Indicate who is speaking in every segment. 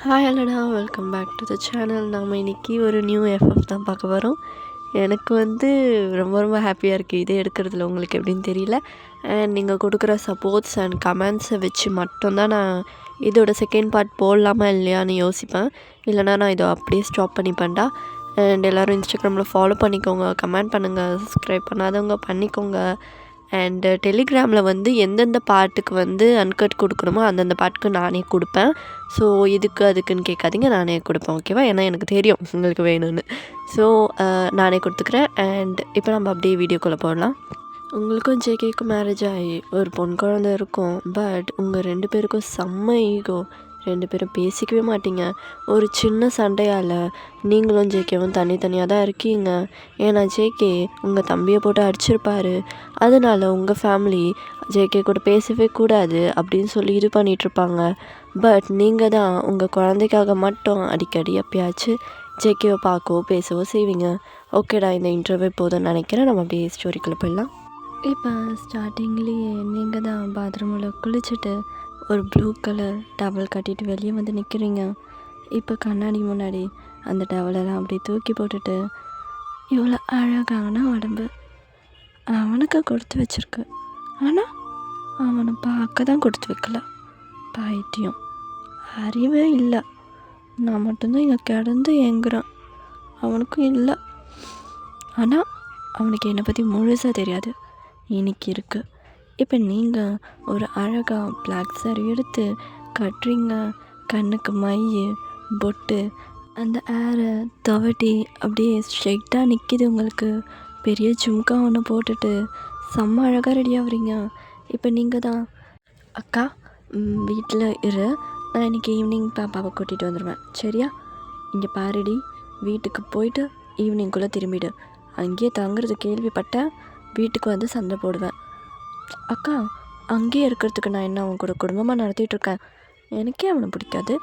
Speaker 1: Hi ஹலோடா, welcome back to the channel. நம்ம இன்றைக்கி ஒரு நியூ எஃப்எஃப் தான் பார்க்க வரோம். எனக்கு ரொம்ப ரொம்ப ஹாப்பியாக இருக்குது இது எடுக்கிறதுல. உங்களுக்கு எப்படின்னு தெரியல. அண்ட் நீங்கள் கொடுக்குற சப்போர்ட்ஸ் அண்ட் கமெண்ட்ஸை வச்சு மட்டும்தான் நான் இதோட செகண்ட் பார்ட் போடலாமா இல்லையான்னு யோசிப்பேன். இல்லைனா நான் இதை அப்படியே ஸ்டாப் பண்ணிப்பேன்டா. அண்ட் எல்லோரும் இன்ஸ்டாகிராமில் ஃபாலோ பண்ணிக்கோங்க, கமெண்ட் பண்ணுங்கள், சப்ஸ்கிரைப் பண்ணாதவங்க பண்ணிக்கோங்க. அண்டு டெலிகிராமில் எந்தெந்த பாட்டுக்கு அன்கட் கொடுக்கணுமோ அந்தந்த பாட்டுக்கு நானே கொடுப்பேன். ஸோ இதுக்கு அதுக்குன்னு கேட்காதீங்க, நானே கொடுப்பேன். ஓகேவா? ஏன்னா எனக்கு தெரியும் உங்களுக்கு வேணும்னு. ஸோ நானே கொடுத்துக்கிறேன். அண்ட் இப்போ நம்ம அப்படியே வீடியோக்குள்ளே போடலாம். உங்களுக்கும் ஜேகேக்கும் மேரேஜ் ஆகி ஒரு பொன் குழந்தை இருக்கும். பட் உங்கள் 2 பேருக்கும் செம்ம ஈகோ. 2 பேரும் பேசிக்கவே மாட்டீங்க. ஒரு சின்ன சண்டையால் நீங்களும் ஜேகேவும் தனித்தனியாக தான் இருக்கீங்க. ஏன்னா ஜேகே உங்கள் தம்பியை போட்டு அடிச்சிருப்பாரு. அதனால் உங்கள் ஃபேமிலி ஜேகே கூட பேசவே கூடாது அப்படின்னு சொல்லி இது பண்ணிகிட்ருப்பாங்க. பட் நீங்கள் தான் உங்கள் குழந்தைக்காக மட்டும் அடிக்கடி எப்பயாச்சும் ஜேகேவை பார்க்கவோ பேசவோ செய்வீங்க. ஓகேடா, இந்த இன்டர்வியூ போதும்னு நினைக்கிறேன். நம்ம அப்படியே ஸ்டோரிக்குள்ளே போயிடலாம். இப்போ ஸ்டார்டிங்லேயே நீங்கள் தான் பாத்ரூமில் குளிச்சுட்டு ஒரு ப்ளூ கலர் டவல் கட்டிட்டு வெளியே நிற்கிறீங்க. இப்போ கண்ணாடி முன்னாடி அந்த டவலெல்லாம் அப்படியே தூக்கி போட்டுட்டு, இவ்வளோ அழகான உடம்பு அவனுக்கு கொடுத்து வச்சிருக்கு. ஆனால் அவனை பார்க்க தான் கொடுத்து வைக்கல. பைத்தியம், அறிவே இல்லை. நான் மட்டும்தான் இங்கே கிடந்து ஏங்குறேன், அவனுக்கும் இல்லை. ஆனால் அவனுக்கு என்னை பற்றி முழுசாக தெரியாது. இன்னைக்கு இருக்குது. இப்போ நீங்கள் ஒரு அழகாக பிளாக் சாரி எடுத்து கட்டுறீங்க. கண்ணுக்கு மை, பொட்டு, அந்த ஏரை துவட்டி அப்படியே ஸ்ட்ரெயிட்டாக நிற்கிது. உங்களுக்கு பெரிய ஜும்கா ஒன்று போட்டுட்டு செம்ம அழகாக ரெடி ஆகுறீங்க. இப்போ நீங்கள் தான், அக்கா வீட்டில் இரு, நான் இன்றைக்கி ஈவினிங் பாப்பாவை கூட்டிகிட்டு வந்துடுவேன், சரியா? இங்கே பாருடி, வீட்டுக்கு போயிட்டு ஈவினிங்குள்ளே திரும்பிடு. அங்கேயே தங்குறது கேள்விப்பட்டேன், வீட்டுக்கு சண்டை போடுவேன். அக்கா, அங்கேயே இருக்கிறதுக்கு நான் என்ன அவன் கூட குடும்பமாக நடத்திட்டுருக்கேன்? எனக்கே அவனை பிடிக்காது.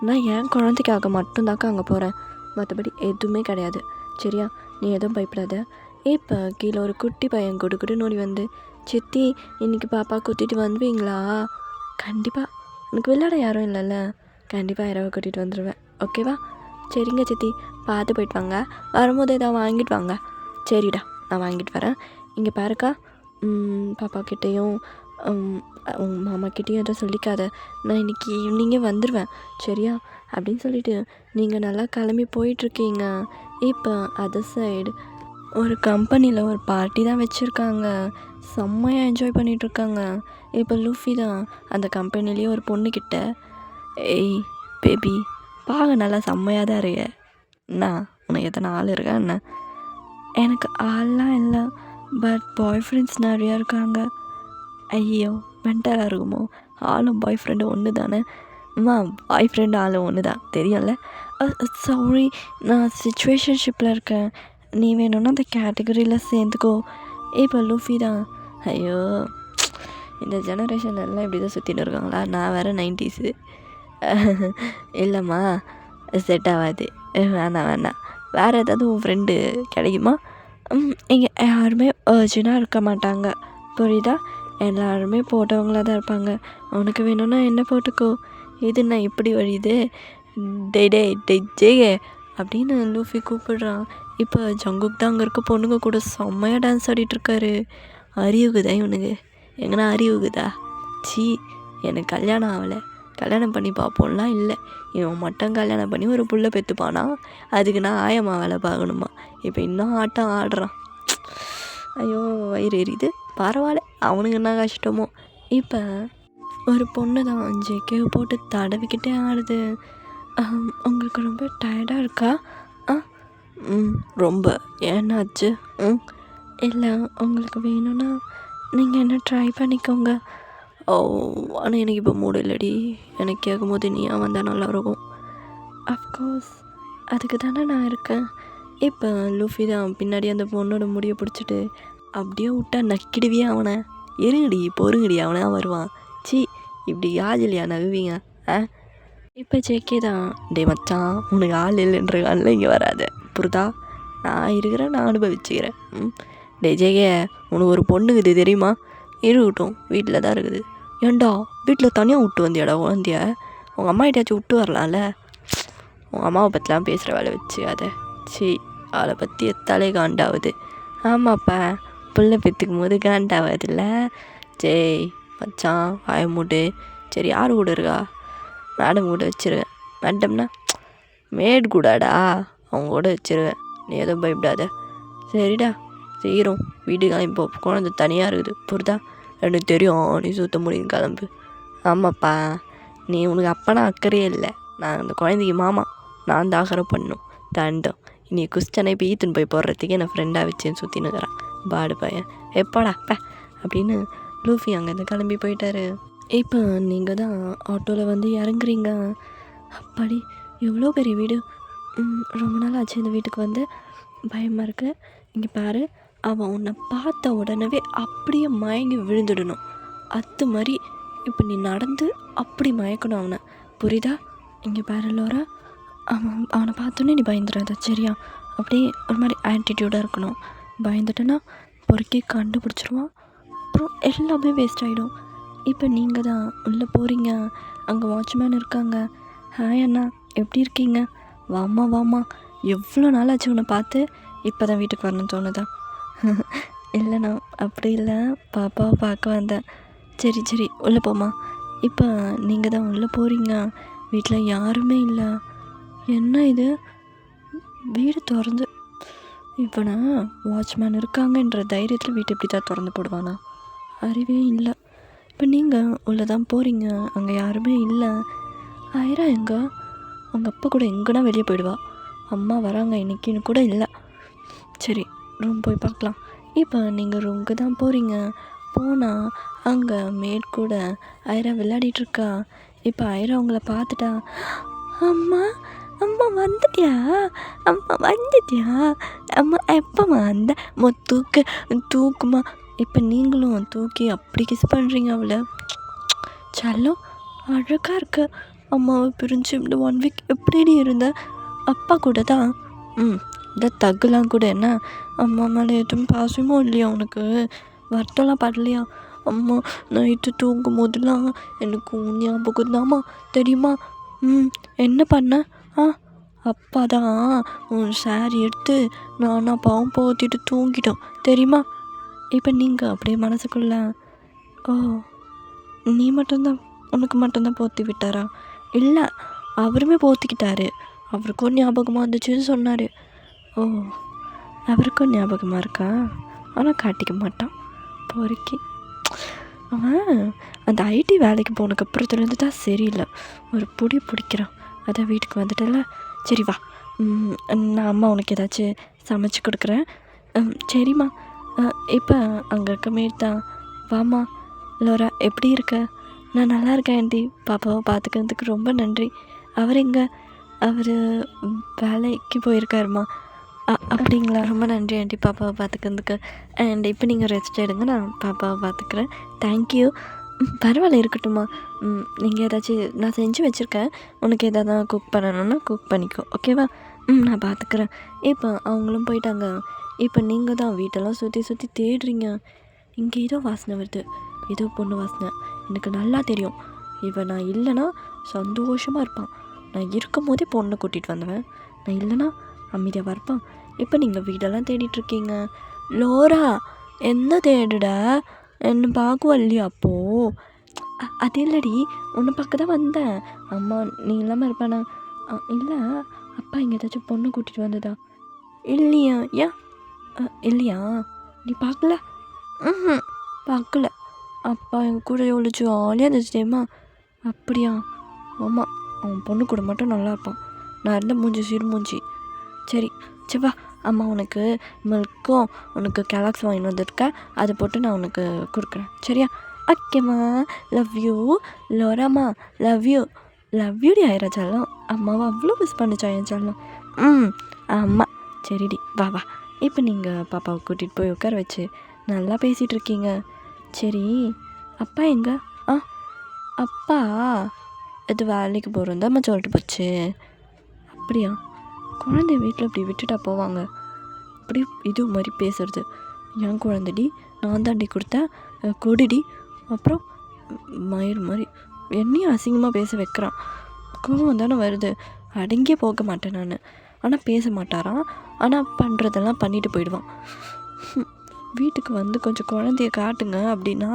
Speaker 1: நான் என் குழந்தைக்காக மட்டும்தாக்கா அங்கே போகிறேன், மற்றபடி எதுவுமே கிடையாது, சரியா? நீ எதுவும் பயப்படாத. இப்போ கீழே ஒரு குட்டி பையன் குடு நோடி சித்தி இன்றைக்கி பாப்பா கூட்டிகிட்டு வந்துவீங்களா? கண்டிப்பாக, உனக்கு விளையாட யாரும் இல்லைல்ல, கண்டிப்பாக யாராவது கூட்டிகிட்டு வந்துடுவேன், ஓகேவா? சரிங்க சித்தி, பார்த்து போயிட்டு வாங்க. வரும்போது எதாவது வாங்கிட்டு வாங்க. சரிடா, நான் வாங்கிட்டு வரேன். இங்கே பாருக்கா, பாப்பாக்கிட்டேயும் உங்கள் மாமாக்கிட்டேயும் எதுவும் சொல்லிக்காத, நான் இன்றைக்கி ஈவினிங்கே வந்துடுவேன், சரியா? அப்படின்னு சொல்லிவிட்டு நீங்கள் நல்லா கிளம்பி போயிட்டுருக்கீங்க. இப்போ அதர் சைடு ஒரு கம்பெனியில் ஒரு பார்ட்டி தான் வச்சுருக்காங்க. செம்மையாக என்ஜாய் பண்ணிகிட்ருக்காங்க. இப்போ லூஃபி தான் அந்த கம்பெனிலேயே ஒரு பொண்ணுக்கிட்ட, ஏய் பேபி, பார்க்க நல்லா செம்மையாக தான் இருக்க, என்ன உனக்கு எத்தனை ஆள் இருக்கா என்ன? எனக்கு ஆள்லாம் இல்லை, பட் பாய் ஃப்ரெண்ட்ஸ் நிறையா இருக்காங்க. ஐயோ, மென்டலாக இருக்குமோ? ஆளும் பாய் ஃப்ரெண்டும் ஒன்று தானே? அம்மா, பாய் ஃப்ரெண்டு ஆளும் ஒன்று தான், தெரியும்ல? சாரி, நான் சிச்சுவேஷன்ஷிப்பில் இருக்கேன், நீ வேணும்னா அந்த கேட்டகரியில் சேர்ந்துக்கோ. இப்போ லூஃபி தான், ஐயோ இந்த ஜெனரேஷன் எல்லாம் இப்படி தான் சுற்றின்னு இருக்காங்களா? நான் வேறு 90s. இல்லைம்மா, செட் ஆகாது, வேணாம். வேறு ஏதாவது உன் ஃப்ரெண்டு கிடைக்குமா? இங்கே யாருமே அர்ஜென்ட்டாக இருக்க மாட்டாங்க, புரியுதா? எல்லாருமே போட்டவங்களாக தான் இருப்பாங்க. உனக்கு வேணும்னா என்ன போட்டுக்கோ. இது நான் இப்படி வழியுது, டே ஜெயே அப்படின்னு லூஃபி கூப்பிடுறான். இப்போ ஜங்குக் தான் அங்கே இருக்க பொண்ணுங்க கூட செம்மையாக டான்ஸ் ஆடிட்டுருக்காரு. அறிவுகுதா இவனுக்கு? எங்கன்னா அறிவுகுதா? எனக்கு கல்யாணம் ஆகலை, கல்யாணம் பண்ணி பார்ப்போம்லாம் இல்லை. இவன் மட்டும் கல்யாணம் பண்ணி ஒரு புள்ள பெற்றுப்பானா, அதுக்கு நான் ஆயம்மா வேலை பார்க்கணுமா? இப்போ இன்னும் ஆட்டம் ஆடுறான். ஐயோ, வயிறு எரியுது. பரவாயில்ல, அவனுக்கு என்ன கஷ்டமோ. இப்போ ஒரு பொண்ணு தான் ஜேகேவை போட்டு தடவிக்கிட்டே ஆடுது. உங்களுக்கு ரொம்ப டயர்டாக இருக்கா? ரொம்ப. ஏன்னாச்சு? இல்லை, உங்களுக்கு வேணும்னா நீங்கள் என்ன ட்ரை பண்ணிக்கோங்க. ஓ, ஆனால் எனக்கு இப்போ மூடு இல்லடி. எனக்கு கேட்கும்போது நீ வந்தால் நல்லா இருக்கும். அஃப்கோர்ஸ், அதுக்கு தானே நான் இருக்கேன். இப்போ லூஃபி தான் பின்னாடி அந்த பொண்ணோட முடியை பிடிச்சிட்டு அப்படியே விட்டா நக்கிடுவியா அவனை? இருங்கடி, பொறுங்கடி, அவனா வருவான். இப்படி யாஜிலியா நகுவீங்க? இப்போ ஜேகே தான், டே மச்சான், உனக்கு ஆள் இல்லைன்றகால இங்கே வராத, புரிதா? நான் இருக்கிறேன், நான் அனுபவிச்சுக்கிறேன். டே ஜேகே, உனக்கு ஒரு பொண்ணுக்குது தெரியுமா? இருக்கட்டும், வீட்டில் தான் இருக்குது. ஏண்டா வீட்டில் தனியாக விட்டு வந்தியாடா குழந்தைய? உங்கள் அம்மா கிட்டயாச்சும் விட்டு வரலாம்ல? உங்கள் அம்மாவை பற்றிலாம் பேசுகிற வேலை வச்சு அதை அவளை பற்றி எத்தாலே காண்டாகுது. ஆமாப்பா, புள்ள பெற்றுக்கும் போது காண்டாகுதுல்ல. மச்சான் வாய மூடு. சரி, யார் கூட இருக்கா? மேடம் கூட வச்சுருவேன். மேடம்னா மேட் கூடாடா, அவங்க கூட வச்சுருவேன். நீ எதுவும் பயப்படாத. சரிடா, செய்கிறோம். வீட்டுக்கு இப்போ குழந்தை தனியாக இருக்குது, புரிதா? எனக்கு தெரியும், நீ சுத்த முடியும், கிளம்பு. ஆமாப்பா, நீ உனக்கு அப்பனா அக்கறையே இல்லை. நான் அந்த குழந்தைக்கு மாமா, நான் தான் அக்கறை பண்ணும் தண்டம். நீ குஸ்டனை இப்போ ஈத்துன்னு போய் போடுறதுக்கு என்னை ஃப்ரெண்டாக வச்சுன்னு சுற்றினுக்கிறான் பாடு பையன். எப்போடா அப்படின்னு லூஃபி அங்கேருந்து கிளம்பி போயிட்டாரு. இப்போ நீங்கள் தான் ஆட்டோவில் வந்து இறங்குறீங்க. அப்பாடி, எவ்வளோ பெரிய வீடு. ரொம்ப நாள் ஆச்சு இந்த வீட்டுக்கு வந்து, பயமாக இருக்கு. இங்கே பாரு, அவன் உன்னை பார்த்த உடனே அப்படியே மயங்கி விழுந்துடணும். அது மாதிரி இப்போ நீ நடந்து அப்படி மயக்கணும் அவனை, புரியுதா? இங்கே பாரு லோரா, அவனை பார்த்தோன்னே நீ பயந்துடாத, சரியா? அப்படியே ஒரு மாதிரி ஆட்டிடியூடாக இருக்கணும். பயந்துட்டேன்னா பொறுக்கி கண்டுபிடிச்சிருவான், அப்புறம் எல்லாமே வேஸ்ட் ஆகிடும். இப்போ நீங்கள் தான் உள்ளே போகிறீங்க, அங்கே வாட்ச்மேன் இருக்காங்க. ஹாய் அண்ணா, எப்படி இருக்கீங்க? வாம்மா, எவ்வளோ நாள் ஆச்சு உன்னை பார்த்து. இப்போ தான் வீட்டுக்கு வரணும்னு தோணுதா? இல்லைண்ணா, அப்படி இல்லை, பாப்பாவை பார்க்க வந்தேன். சரி உள்ளே போம்மா. இப்போ நீங்கள் தான் உள்ளே போகிறீங்க, வீட்டில் யாருமே இல்லை. என்ன இது, வீடு திறந்து? இப்போ நான் வாட்ச்மேன் இருக்காங்கன்ற தைரியத்தில் வீட்டை எப்படி தான் திறந்து போடுவானா? அறிவே இல்லை. இப்போ நீங்கள் உள்ளே தான் போகிறீங்க, அங்கே யாருமே இல்லை. ஆயிரா எங்கே? அவங்க அப்பா கூட எங்கன்னா வெளியே போயிடுவா. அம்மா வராங்க இன்னைக்குன்னு கூட இல்லை. சரி, ரூம் போய் பார்க்கலாம். இப்போ நீங்கள் ரூமுக்கு தான் போகிறீங்க. போனால் அங்கே மேட் கூட ஐரா விளையாடிட்டுருக்கா. இப்போ ஐரா உங்களை பார்த்துட்டா. அம்மா வந்துட்டியா? அம்மா எப்போம்மா அந்த தூக்குமா. இப்போ நீங்களும் தூக்கி அப்படி கிஸ் பண்ணுறீங்க அவளை. செல்லம் அழகாக இருக்கு. அம்மாவை பிரிஞ்சு இந்த 1 வீக் எப்படி இருந்த? அப்பா கூட தான். இந்த தகுலாம் கூட என்ன? அம்மா மேலே எதுவும் பாசமோ இல்லையா உனக்கு? வருத்தம்லாம் படலையா? அம்மா நைட்டு தூங்கும் போதெல்லாம் எனக்கு ஞாபகம் தாம்மா, தெரியுமா? என்ன பண்ண? அப்பா தான் உன் சாரி எடுத்து நானா பாவம் போத்திட்டு தூங்கிட்டோம், தெரியுமா? இப்போ நீங்கள் அப்படியே மனசுக்குள்ள, ஓ நீ மட்டும்தான், உனக்கு மட்டும்தான் போத்தி விட்டாரா? இல்லை, அவருமே போத்திக்கிட்டாரு. அவருக்கும் ஞாபகமாக இருந்துச்சுன்னு சொன்னார். ஓ, அவருக்கும் ஞாபகமாக இருக்கா? ஆனால் காட்டிக்க மாட்டான் பொறுக்கி. அவன் அந்த ஐடி வேலைக்கு போனதுக்கப்புறத்துலேருந்து தான் சரியில்லை, ஒரு பிடிக்கிறான். அதான் வீட்டுக்கு வந்துட்டல. சரி வா, நான் அம்மா உனக்கு ஏதாச்சும் சமைச்சு கொடுக்குறேன். சரிம்மா. இப்போ அங்கே இருக்க மாரி தான். வாம்மா. லோரா எப்படி இருக்க? நான் நல்லா இருக்கேன் ஆண்டி. பாப்பாவை பார்த்துக்கிறதுக்கு ரொம்ப நன்றி. அவர் எங்கே? அவர் வேலைக்கு போயிருக்காருமா. அப்படிங்களா? ரொம்ப நன்றி ஆண்டி பாப்பாவை பார்த்துக்கிறதுக்கு. அண்ட் இப்போ நீங்கள் ரெஸ்ட் எடுங்க, நான் பாப்பாவை பார்த்துக்கிறேன். தேங்க்யூ. பரவாயில்ல, இருக்கட்டும்மா. நீங்கள் ஏதாச்சும் நான் செஞ்சு வச்சுருக்கேன், உனக்கு எதாவது குக் பண்ணணுன்னா குக் பண்ணிக்கோ, ஓகேவா? நான் பார்த்துக்கிறேன். இப்போ அவங்களும் போயிட்டாங்க. இப்போ நீங்கள் தான் வீட்டெல்லாம் சுற்றி தேடுறீங்க. இங்கே ஏதோ வாசனை வருது, ஏதோ பொண்ணு வாசனை. எனக்கு நல்லா தெரியும், இவன் நான் இல்லைன்னா சந்தோஷமாக இருப்பான். நான் இருக்கும் போதே பொண்ணை கூட்டிகிட்டு வந்தவன், நான் இல்லைன்னா அமைதியாக இருப்பான். இப்போ நீங்கள் வீடெல்லாம் தேடிட்டுருக்கீங்க. லோரா, என்ன தேடுட? என்ன பார்க்குவா இல்லையா? அப்போது அது இல்லடி, உன்னை பார்க்க தான் வந்தேன். அம்மா நீ இல்லாமல் இருப்பானா? இல்லை, அப்பா இங்கே ஏதாச்சும் பொண்ணு கூட்டிகிட்டு வந்ததா? இல்லையா? ஏன் இல்லையா? நீ பார்க்கல? பார்க்கல. அப்பா எங்கள் கூட எவ்வளோ ஜாலியாக இருந்துச்சு தெரியுமா? அப்படியா? ஆமாம், அவன் பொண்ணு கூட மட்டும் நல்லா இருப்பான். நான் இருந்த மூஞ்சி சிறு மூஞ்சி. சரி வா, அம்மா உனக்கு மில்க்கும் உனக்கு கேலாக்ஸ் வாங்கிட்டு வந்துருக்கேன், அதை போட்டு நான் உனக்கு கொடுக்குறேன், சரியா? ஓகேம்மா, லவ் யூ லோராம்மா, லவ் யூடி ஆயிரா செல்லம். அம்மாவை அவ்வளோ மிஸ் பண்ணிச்சா என் செல்லம். ஆமாம், சரிடி, வா. இப்போ நீங்கள் பாப்பாவை கூட்டிகிட்டு போய் உட்கார வச்சு நல்லா பேசிகிட்டு இருக்கீங்க. சரி, அப்பா எங்க? அப்பா இது வேலைக்கு போகிறோம் சொல்லிட்டு போச்சு. அப்படியா? குழந்தைய வீட்டில் இப்படி விட்டுட்டா போவாங்க? அப்படி இது மாதிரி பேசுறது. என் குழந்தைடி, நான் தாண்டி கொடுத்தேன், கொடிடி. அப்புறம் மயிர் மாதிரி என்னையும் அசிங்கமாக பேச வைக்கிறான். கோபம் தானே வருது. அடங்கியே போக மாட்டேன் நான். ஆனால் பேச மாட்டாராம், ஆனால் பண்ணுறதெல்லாம் பண்ணிட்டு போயிடுவான். வீட்டுக்கு வந்து கொஞ்சம் குழந்தைய காட்டுங்க அப்படின்னா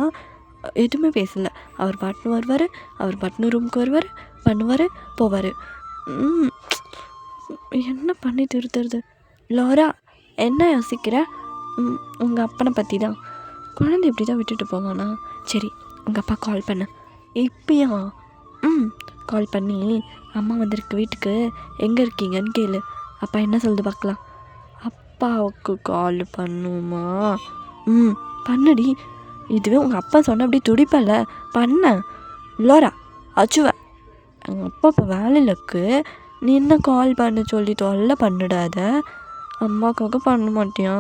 Speaker 1: எதுவுமே பேசலை. அவர் பாட்டுன்னு வருவார், அவர் பாட்டுன்னு ரூமுக்கு வருவார், பண்ணுவார், போவார். என்ன பண்ணி திருத்துறது? லோரா, என்ன யோசிக்கிற? உங்கள் அப்பனை பற்றி தான். குழந்தை இப்படி தான் விட்டுட்டு போவானா? சரி, உங்கள் அப்பா கால் பண்ண. இப்பயா? கால் பண்ணி அம்மா வந்திருக்கு வீட்டுக்கு, எங்கே இருக்கீங்கன்னு கேளு. அப்பா என்ன சொல்லுது பார்க்கலாம். அப்பாவுக்கு கால் பண்ணுமா? பண்ணுடி. இதுவே உங்கள் அப்பா சொன்ன அப்படி துடிப்பல்ல, பண்ண. லோரா, அச்சுவேன். எங்கள் அப்பா இப்போ வேலையில் இருக்கு, நீ என்ன கால் பண்ண சொல்லி தொல்லை பண்ணிடாத. அம்மாவுக்காக பண்ண மாட்டியா?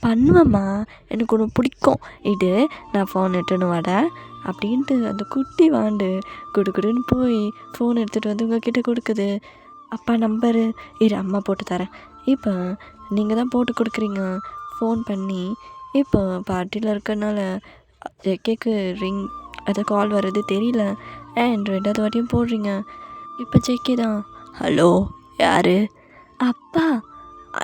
Speaker 1: பண்ணுவேம்மா, எனக்கு ஒன்று பிடிக்கும், இது நான் ஃபோன் எடுத்துன்னு வரேன் அப்படின்ட்டு அந்த குட்டி வாண்டு குடுக்குடுன்னு போய் ஃபோன் எடுத்துகிட்டு வந்து உங்ககிட்ட கொடுக்குது. அப்பா நம்பரு இரு, அம்மா போட்டு தரேன். இப்போ நீங்கள் தான் போட்டு கொடுக்குறீங்க ஃபோன் பண்ணி. இப்போ பார்ட்டியில் இருக்கறனால ஜெக்கேக்கு ரிங் அதை கால் வர்றது தெரியல, அண்ட் 2வது வாட்டியும் போடுறீங்க. இப்போ ஜெக்கே தான். ஹலோ, யார்? அப்பா.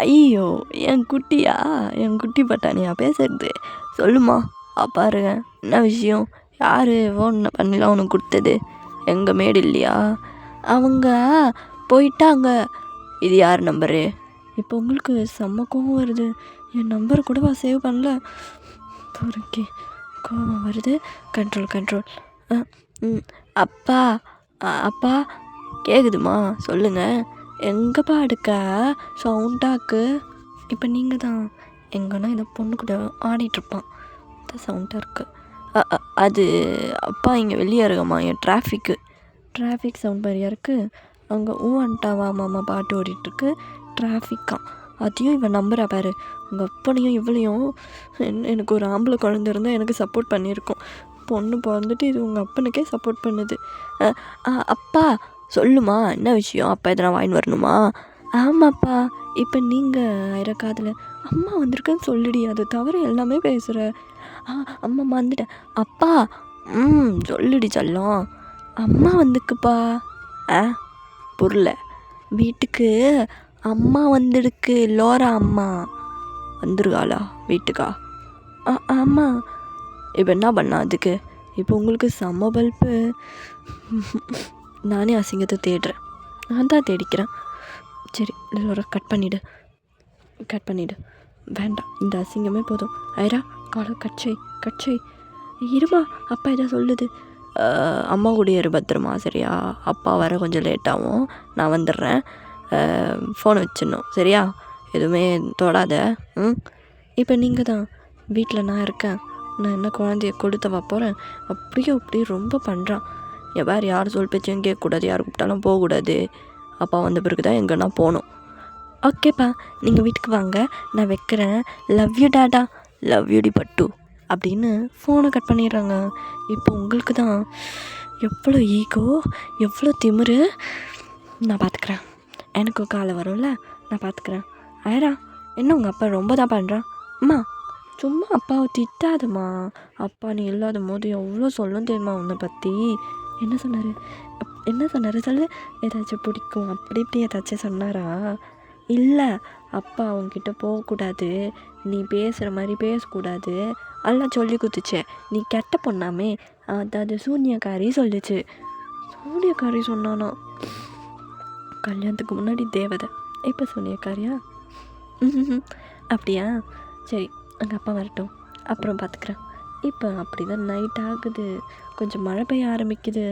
Speaker 1: ஐயோ, என் குட்டியா, என் குட்டி பட்டானியா பேசுறது? சொல்லுமா. பாருங்க, என்ன விஷயம்? யார் ஃபோன் பண்ணலாம் உனக்கு கொடுத்தது? எங்கள் மேடு இல்லையா? அவங்க போயிட்டாங்க. இது யார் நம்பரு? இப்போ உங்களுக்கு செம்ம கோவம் வருது. என் நம்பர் கூடவா சேவ் பண்ணல? பொறுக்கி கோவம் வருது. கண்ட்ரோல். அப்பா அப்பா கேட்குதுமா, சொல்லுங்கள். எங்கேப்பா எடுக்க சவுண்டாக்கு? இப்போ நீங்கள் தான் எங்கன்னா இந்த பொண்ணு கூட ஆடிட்டுருப்பான், தான் சவுண்டாக இருக்குது. அது அப்பா இங்கே வெளியே இருக்கம்மா, என் டிராஃபிக் சவுண்ட் மாதிரியா இருக்குது. அங்கே வந்துட்டாவா மாமா பாட்டு ஓடிட்டுருக்கு, டிராஃபிக்கா. அதையும் இவன் நம்புறா பாரு. உங்கள் அப்பனையும் இவளையும். எனக்கு ஒரு ஆம்பளை குழந்தை இருந்தால் எனக்கு சப்போர்ட் பண்ணியிருக்கோம். பொண்ணு பிறந்துட்டு இது உங்கள் அப்பனுக்கே சப்போர்ட் பண்ணுது. அப்பா சொல்லுமா, என்ன விஷயம்? அப்பா எதனா வாங்கின்னு வரணுமா? ஆமாப்பா. இப்போ நீங்கள் இறக்காதில் அம்மா வந்திருக்குன்னு சொல்லிடி, அது தவிர எல்லாமே பேசுகிற. அம்மா வந்துட்டேன். அப்பா சொல்லிடி செல்லம். அம்மா வந்துக்குப்பா. புரியல. வீட்டுக்கு அம்மா வந்துடுக்கு. லோரா அம்மா வந்துருக்காளா வீட்டுக்கா? ஆமாம். இப்போ என்ன பண்ணா அதுக்கு? இப்போ உங்களுக்கு செம்ம பல்ப்பு. நானே அசிங்கத்தை தேடுறேன், நான் தான் தேடிக்கிறேன். சரி, லோரா கட் பண்ணிவிடு. வேண்டாம், இந்த அசிங்கமே போதும். ஐரா, காலை கட்சை. இருமா, அப்பா எதாவது சொல்லுது. அம்மா கூட இரு பத்திரமா, சரியா? அப்பா வர கொஞ்சம் லேட்டாகும், நான் வந்துடுறேன். ஃபோனை வச்சிடணும், சரியா? எதுவுமே தொடாத. இப்போ நீங்கள் தான் வீட்டில் நான் இருக்கேன். நான் என்ன குழந்தைய கொடுத்தவா போகிறேன்? அப்படியே ரொம்ப பண்ணுறான். வேறு யார் சொல் பேச்சையும் கேட்கக்கூடாது, யார் கூப்பிட்டாலும் போகக்கூடாது. அப்பா வந்த பிறகு தான் எங்கன்னா போகணும். ஓகேப்பா, நீங்கள் வீட்டுக்கு வாங்க, நான் வைக்கிறேன். Love you tata. Love you டி பட்டு அப்படின்னு ஃபோனை கட் பண்ணிடுறாங்க. இப்போ உங்களுக்கு தான் எவ்வளோ ஈகோ, எவ்வளோ திமிரு. நான் பார்த்துக்கிறேன், எனக்கு காலை வரும்ல, நான் பார்த்துக்கிறேன். ஐரா, என்ன உங்கள் அப்பா ரொம்ப தான் பண்ணுறான்? அம்மா சும்மா அப்பாவை திட்டாதம்மா. அப்பா நீ இல்லாத போது எவ்வளோ சொல்லும் தெரியுமா உன்னை பற்றி? என்ன சொன்னார் சொல்லு. ஏதாச்சும் பிடிக்கும் அப்படி இப்படி ஏதாச்சும் சொன்னாரா? இல்லை, அப்பா அவங்ககிட்ட போகக்கூடாது, நீ பேசுகிற மாதிரி பேசக்கூடாது, எல்லாம் சொல்லி கொடுத்துச்சே. நீ கெட்ட பொண்ணாமே, அதாவது சூன்யக்காரி சொல்லிச்சு. சூன்யக்காரி சொன்னானா? கல்யாணத்துக்கு முன்னாடி தேவதை, இப்போ சூன்யக்காரியா? அப்படியா? சரி, எங்கள் அப்பா வரட்டும், அப்புறம் பார்த்துக்கிறேன். இப்போ அப்படி தான் நைட் ஆகுது, கொஞ்சம் மழை பெய்ய ஆரம்பிக்குது.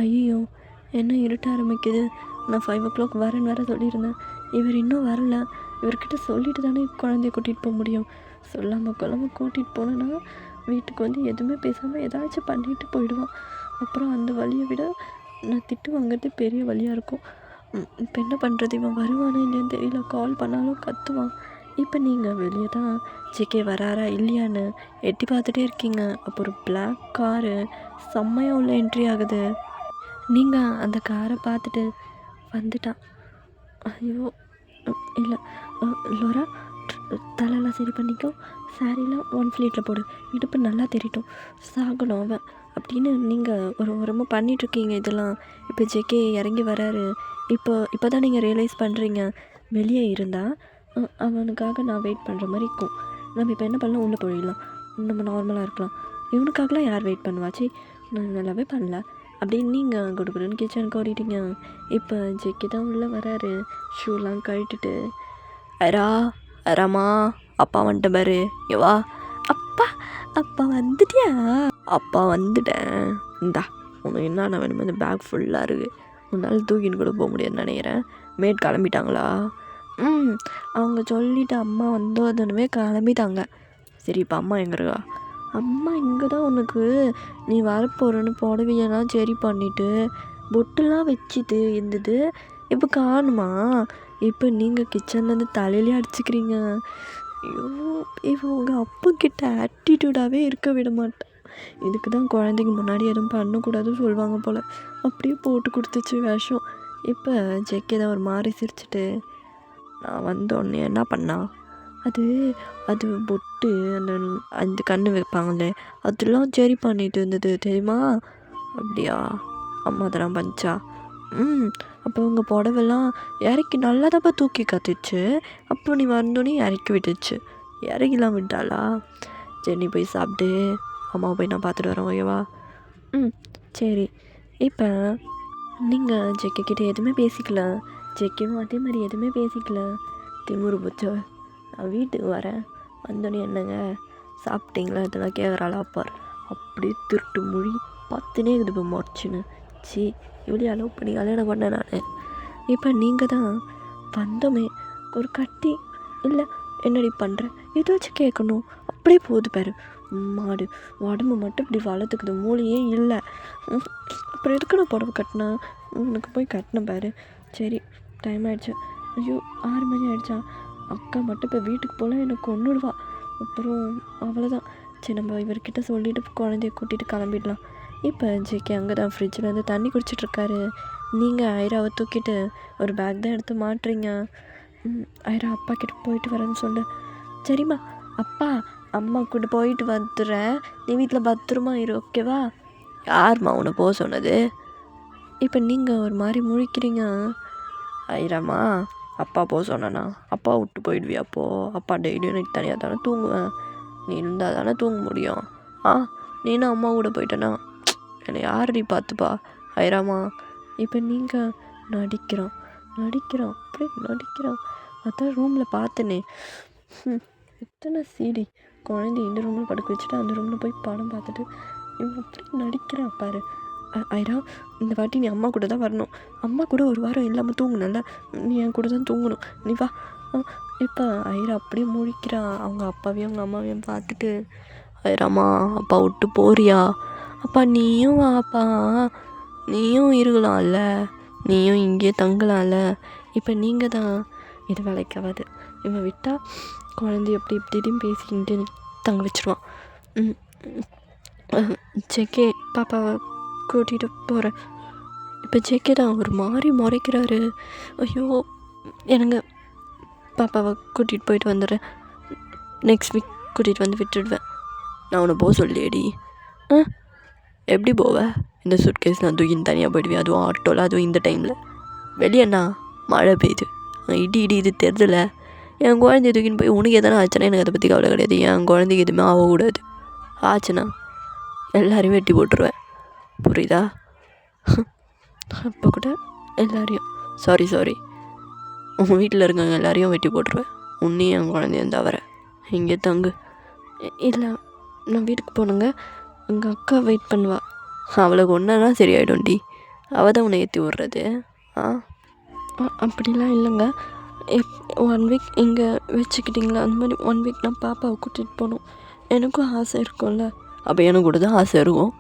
Speaker 1: ஐயோ, என்ன இருட்ட ஆரம்பிக்குது. நான் 5 o'clock வரேன்னு வேறு சொல்லியிருந்தேன். இவர் இன்னும் வரல. இவர்கிட்ட சொல்லிட்டு தானே குழந்தைய கூட்டிகிட்டு போக முடியும். சொல்லாமல் கூட்டிகிட்டு போனேன்னா வீட்டுக்கு வந்து எதுவுமே பேசாமல் ஏதாச்சும் பண்ணிட்டு போயிடுவான். அப்புறம் அந்த வழியை விட நான் திட்டு வாங்கிறது பெரிய வழியாக இருக்கும். இப்போ என்ன பண்ணுறது? இவன் வருவானே இல்லையான்னு தெரியல. கால் பண்ணாலும் கத்துவான். இப்போ நீங்கள் வெளியே தான் ஜேகே வராரா இல்லையான்னு எட்டி பார்த்துட்டே இருக்கீங்க. அப்போ ஒரு பிளாக் காரு செம்மையாக உள்ள என்ட்ரி ஆகுது. நீங்கள் அந்த காரை பார்த்துட்டு வந்துட்டான். ஐயோ இல்லை, லோரா தலையெல்லாம் சரி பண்ணிக்கோ, சாரிலாம் 1 ஃப்ளீட்டில் போடு, இடுப்பு நல்லா தெரியட்டும். சாகணும் அவன். அப்படின்னு நீங்கள் ஒரு ஓரமாக பண்ணிகிட்ருக்கீங்க இதெல்லாம். இப்போ ஜேகே இறங்கி வராரு. இப்போ தான் நீங்கள் ரியலைஸ் பண்ணுறீங்க. வெளியே இருந்தால் அவனுக்காக நான் வெயிட் பண்ணுற மாதிரி இருக்கும். நம்ம இப்போ என்ன பண்ணலாம், உள்ளே போயிடலாம், நம்ம நார்மலாக இருக்கலாம். இவனுக்காகலாம் யார் வெயிட் பண்ணுவாச்சு, நான் நல்லாவே பண்ணல அப்படின்னு நீங்கள் கொடுக்குறேன்னு கிச்சனுக்கு ஓடிட்டீங்க. இப்போ ஜேகே தான் உள்ளே வராரு, ஷூலாம் கழட்டிட்டு. அராமா அப்பா வந்துட்ட பாரு, வா. அப்பா வந்துட்டியா? அப்பா வந்துட்டேன், இந்தா உனக்கு என்னென்ன வேணுமோ இந்த பேக் ஃபுல்லாக இருக்குது, உன்னால் தூக்கின்னு கூட போக முடியாதுன்னு நினைக்கிறேன். மேட் கிளம்பிட்டாங்களா? அவங்க சொல்லிவிட்டு அம்மா வந்தோடனே கிளம்பிட்டாங்க. சரி இப்போ அம்மா எங்கே இருக்கா? அம்மா இங்கே தான் உனக்கு நீ வரப்போகிறேன்னு புடவையெல்லாம் சரி பண்ணிவிட்டு பொட்டுலாம் வச்சுட்டு இருந்தது, இப்போ காணுமா? இப்போ நீங்கள் கிச்சன்லேருந்து தலையிலே அடிச்சுக்கிறீங்க. ஐயோ, இப்போ உங்கள் அப்பக்கிட்ட ஆட்டிடியூடாகவே இருக்க விட மாட்டேன். இதுக்கு தான் குழந்தைங்க முன்னாடி எதுவும் பண்ணக்கூடாதுன்னு சொல்லுவாங்க போல். அப்படியே போட்டு கொடுத்துச்சு விஷம். இப்போ ஜேகே தான் ஒரு மாதிரி சிரிச்சிட்டு, நான் வந்தோடனே என்ன பண்ணா, அது பொட்டு அந்த கண்ணு வைப்பாங்களே அதெல்லாம் சரி பண்ணிட்டு இருந்தது தெரியுமா? அப்படியா? அம்மா அதெல்லாம் பண்ணிச்சா? அப்போ உங்கள் புடவெல்லாம் இறக்கி நல்லா தான்ப்பா தூக்கி கற்றுச்சு. அப்போ நீ வந்தோடனே இறக்கி விட்டுச்சு. இறக்கிலாம் விட்டாளா? சரி நீ போய் சாப்பிட்டு, அம்மாவை போய் நான் பார்த்துட்டு வரேன், ஓகேவா? சரி. இப்போ நீங்கள் ஜேகே கிட்டே எதுவுமே பேசிக்கல, ஜேகேவும் அதே மாதிரி எதுவுமே பேசிக்கல. திமுரு போச்சோ, நான் வீட்டுக்கு வரேன், வந்தோடனே என்னங்க சாப்பிட்டீங்களா இதெல்லாம் கேட்குறாளா அப்பார். அப்படியே திருட்டு மொழி பார்த்துனே இருக்குது இப்போ முறைச்சின்னு. சி இவ்வளோ அலோவ் பண்ணி கல்யாணம் பண்ணேன் நான். இப்போ நீங்கள் தான் வந்தோமே ஒரு கட்டி இல்லை என்னடி பண்ணுறேன் இதை வச்சு கேட்கணும். அப்படியே போகுது பாரு மாடு, உடம்பு மட்டும் இப்படி வளர்த்துக்குது, மூளையே இல்லை. அப்புறம் எதுக்கு நான் புடவை கட்டினேன், உனக்கு போய் கட்டினேன் பாரு. சரி டைம் ஆகிடுச்சு. ஐயோ 6 மணி ஆகிடுச்சா? அக்கா மட்டும் இப்போ வீட்டுக்கு போகலாம், எனக்கு கொண்டுடுவா. அப்புறம் அவ்வளோதான். சரி நம்ம இவர்கிட்ட சொல்லிவிட்டு குழந்தைய கூட்டிகிட்டு கிளம்பிடலாம். இப்போ ஜேகே அங்கே தான் ஃப்ரிட்ஜில் வந்து தண்ணி குடிச்சிட்ருக்காரு. நீங்கள் ஐராவை தூக்கிட்டு ஒரு பேக் தான் எடுத்து மாட்டுறீங்க. ஐரா அப்பா கிட்ட போயிட்டு வரேன்னு சொல்லு. சரிம்மா, அப்பா அம்மா கூட போயிட்டு வந்துடுறேன், நீ வீட்டில் பத்திரமா இரு, ஓகேவா? யார்மா உன்னை போக சொன்னது? இப்போ நீங்கள் ஒரு மாதிரி முழிக்கிறீங்க. ஐராம்மா அப்பா போக சொன்னா அப்பா விட்டு போயிடுவியா? அப்போது அப்பா டெய்லியும் எனக்கு தனியாக தானே தூங்குவேன், நீ இருந்தால் தானே தூங்க முடியும். நீனும் அம்மா கூட போயிட்டேன்னா என்னை யாரடி பார்த்துப்பா? ஐராமா இப்போ நீங்கள் நடிக்கிறான் அப்படியே நடிக்கிறான். அதான் ரூமில் பார்த்தனே, எத்தனை சீடி குழந்தை இந்த ரூமில் படுக்க வச்சுட்டு அந்த ரூமில் போய் படம் பார்த்துட்டு இவன் அப்படி நடிக்கிறான் பாரு. ஐரா இந்த வாட்டி நீ அம்மா கூட தான் வரணும், அம்மா கூட ஒரு வாரம் இல்லாமல் தூங்கணும்ல, நீ என் கூட தான் தூங்கணும், நீ வா. இப்போ ஐரா அப்படியே முழிக்கிறான். அவங்க அப்பாவையும் அவங்க அம்மாவையும் பார்த்துட்டு, ஐராமா அப்பா விட்டு போறியா? அப்பா நீயும் வாப்பா, நீயும் இருக்கலாம்ல, நீயும் இங்கேயே தங்கலாம்ல. இப்போ நீங்கள் தான் இது வேலைக்காகாது. இவன் விட்டால் குழந்தைய அப்படி இப்படின்னு பேசிக்கிட்டு தங்க வச்சுருவான். ஜேகே பாப்பாவை கூட்டிகிட்டு போகிறேன். இப்போ ஜேகே தான் ஒரு மாதிரி முறைக்கிறாரு. ஐயோ எனக்கு பாப்பாவை கூட்டிகிட்டு போயிட்டு வந்துடுறேன், நெக்ஸ்ட் வீக் கூட்டிகிட்டு வந்து விட்டுடுவேன். நான் உன்னை போக சொல்லியேடி. எப்படி போவேன்? இந்த சூட்கேஸ் நான் தூக்கின்னு தனியாக போயிடுவேன், அதுவும் ஆட்டோவில், அதுவும் இந்த டைமில். வெளியேண்ணா மழை பெய்யுது, இடி இது தெரிதலை. என் குழந்தைய தூக்கின்னு போய் உனக்கு எதனா ஆச்சுன்னா எனக்கு அதை பற்றி கவலை கிடையாது. என் குழந்தைக்கு எதுவுமே ஆகக்கூடாது. ஆச்சுன்னா எல்லாரையும் வெட்டி போட்டுருவேன், புரியுதா? அப்போ கூட எல்லாரையும் சாரி உங்கள் வீட்டில் இருக்கவங்க எல்லாரையும் வெட்டி போட்டுருவேன், உன்னையும் என் குழந்தையும் தவிர. இங்கே தங்கு. இல்லை நான் வீட்டுக்கு போனேங்க, எங்கள் அக்கா வெயிட் பண்ணுவா, அவளுக்கு ஒன்றா சரியாயிடும்டி, அவள் தான் உன்னை ஏற்றி விட்றது. அப்படிலாம் இல்லைங்க, 1 வீக் இங்கே வச்சுக்கிட்டிங்களா, அந்த மாதிரி 1 வீக் நான் பாப்பாவை கூட்டிகிட்டு போகணும், எனக்கும் ஆசை இருக்கும்ல. அப்போ எனக்கு கூட தான் ஆசை இருக்கும்.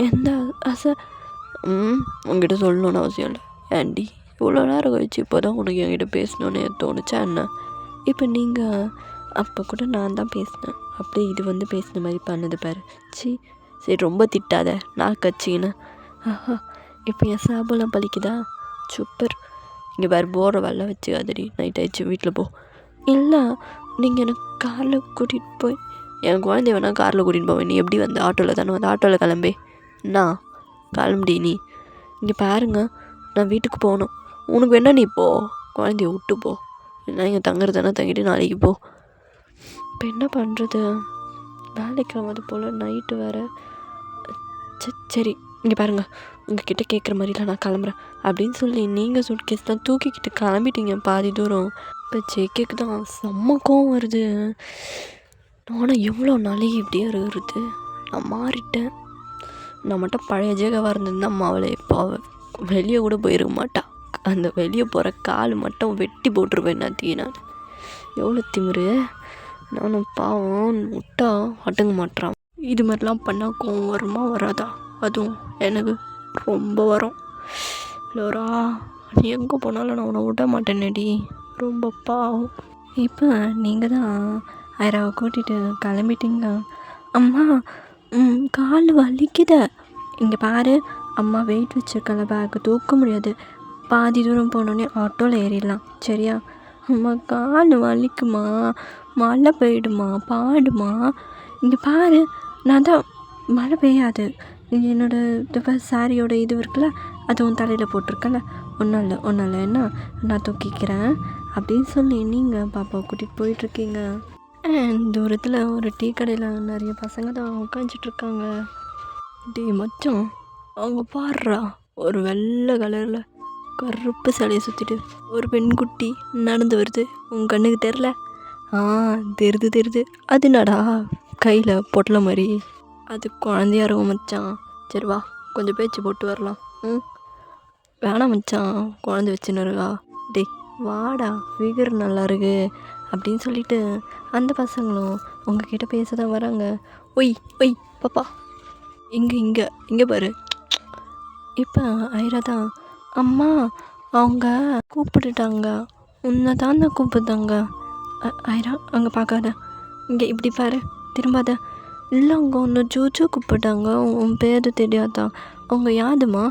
Speaker 1: எந்த ஆசை? உங்ககிட்ட சொல்லணுன்னு அவசியம் இல்லை. ஏன்டி இவ்வளோ நேரம் கழிச்சு இப்போ தான் உனக்கு என்கிட்ட பேசணுன்னு தோணுச்சா என்ன? இப்போ நீங்கள் அப்போ கூட நான் தான் பேசினேன், அப்படியே இது வந்து பேசின மாதிரி பண்ணுது பாரு. சரி ரொம்ப திட்டாத, நான் கட்சின்னு. இப்போ என் சாபெல்லாம் பழிக்குதா? சூப்பர். இங்கே வேறு போகிற வேலை வச்சு அதடி, நைட் ஆயிடுச்சு, வீட்டில் போ. இல்லை நீங்கள் எனக்கு காரில் கூட்டிகிட்டு போய், என் குழந்தைய வேணால் காரில் கூட்டிகிட்டு போவேன், நீ எப்படி வந்து ஆட்டோவில் தானே வந்து ஆட்டோவில் கிளம்பி நான் கிளம்புடி நீ. இங்கே பாருங்க, நான் வீட்டுக்கு போகணும். உனக்கு வேணா நீ போ, குழந்தைய விட்டு போ. என்ன இங்கே தங்குறதுனா தங்கிட்டு நாளைக்கு போ. இப்போ என்ன பண்ணுறது, வேலைக்கு ஆகாது போல், நைட்டு வேறு. சரி இங்கே பாருங்க, உங்ககிட்ட கேட்குற மாதிரிலாம் நான் கிளம்புறேன் அப்படின்னு சொல்லி நீங்கள் சூட்கேஸ்லாம் தூக்கிக்கிட்டு கிளம்பிட்டீங்க பாதி தூரம். இப்போ ஜேகேக்கு தான் செம்ம கோவம் வருது. நானும் எவ்வளோ நாளைக்கு இப்படியே வருது, நான் மாறிட்டேன். நான் மட்டும் பழைய ஜேகாவாக இருந்திருந்தா அவளை இப்போ வெளியே கூட போயிருக்க மாட்டா. அந்த வெளியே போகிற கால் மட்டும் வெட்டி போட்டுருவேன் நான். எவ்வளோ திமிரு. நானும் பாவம் விட்டா அடங்க மாட்டேறான். இது மாதிரிலாம் பண்ணால் கோவம் வருமா வராதா? அதுவும் எனக்கு ரொம்ப வரும். லோரா, நீ எங்கே போனாலும் நான் உன்னை விட மாட்டேனேடி, ரொம்ப பாவம். இப்போ நீங்கள் தான் ஐராவை கூட்டிகிட்டு கிளம்பிட்டீங்க. அம்மா கால் வலிக்குத. இங்கே பாரு, அம்மா வெயிட் வச்சுருக்கல, பேக்கு தூக்க முடியாது. பாதி தூரம் போனோடனே ஆட்டோவில் ஏறிடலாம், சரியா? அம்மா கால் வலிக்குமா, மழை பெய்யுடுமா, பாடுமா. இங்கே பாரு, நான் தான் மழை பெய்யாது, என்னோடய சாரியோட இது இருக்குல்ல, அது உன் தலையில் போட்டிருக்கல, ஒன்றும் இல்லை என்ன, நான் தூக்கிக்கிறேன் அப்படின்னு சொல்லி நீங்கள் பாப்பாவை கூட்டிகிட்டு போயிட்டுருக்கீங்க. தூரத்தில் ஒரு டீ கடையில் நிறைய பசங்க தான் உட்காந்துட்ருக்காங்க. டீ மச்சான், அவங்க பாடுறா, ஒரு வெள்ளை கலரில் கருப்பு சிலையை சுற்றிட்டு ஒரு பெண்குட்டி நடந்து வருது. உங்கள் கண்ணுக்கு தெரில? தெரிது. அது என்னடா கையில் பொட்டல மாதிரி? அது குழந்தையா இருக்கும் மச்சான். சரி வா, கொஞ்சம் பேச்சு போட்டு வரலாம். வேணாம் மச்சான், குழந்தை வச்சுன்னு இருக்கா. டேய் வாடா, ஃபிகர் நல்லா இருக்கு அப்படின்னு சொல்லிட்டு அந்த பசங்களும் உங்ககிட்ட பேச தான் வராங்க. ஒய் பாப்பா, இங்கே பாரு. இப்போ ஐரா தான், அம்மா அவங்க கூப்பிட்டுட்டாங்க, உன்னை தான் கூப்பிட்டாங்க. ஐரா அங்கே பார்க்காத, இங்கே இப்படி பாரு, திரும்பாத. இல்லை அவங்க ஒன்று ஜூஜு கூப்பிட்டாங்க, உன் பேர் தெரியாதா? அவங்க யாதுமா?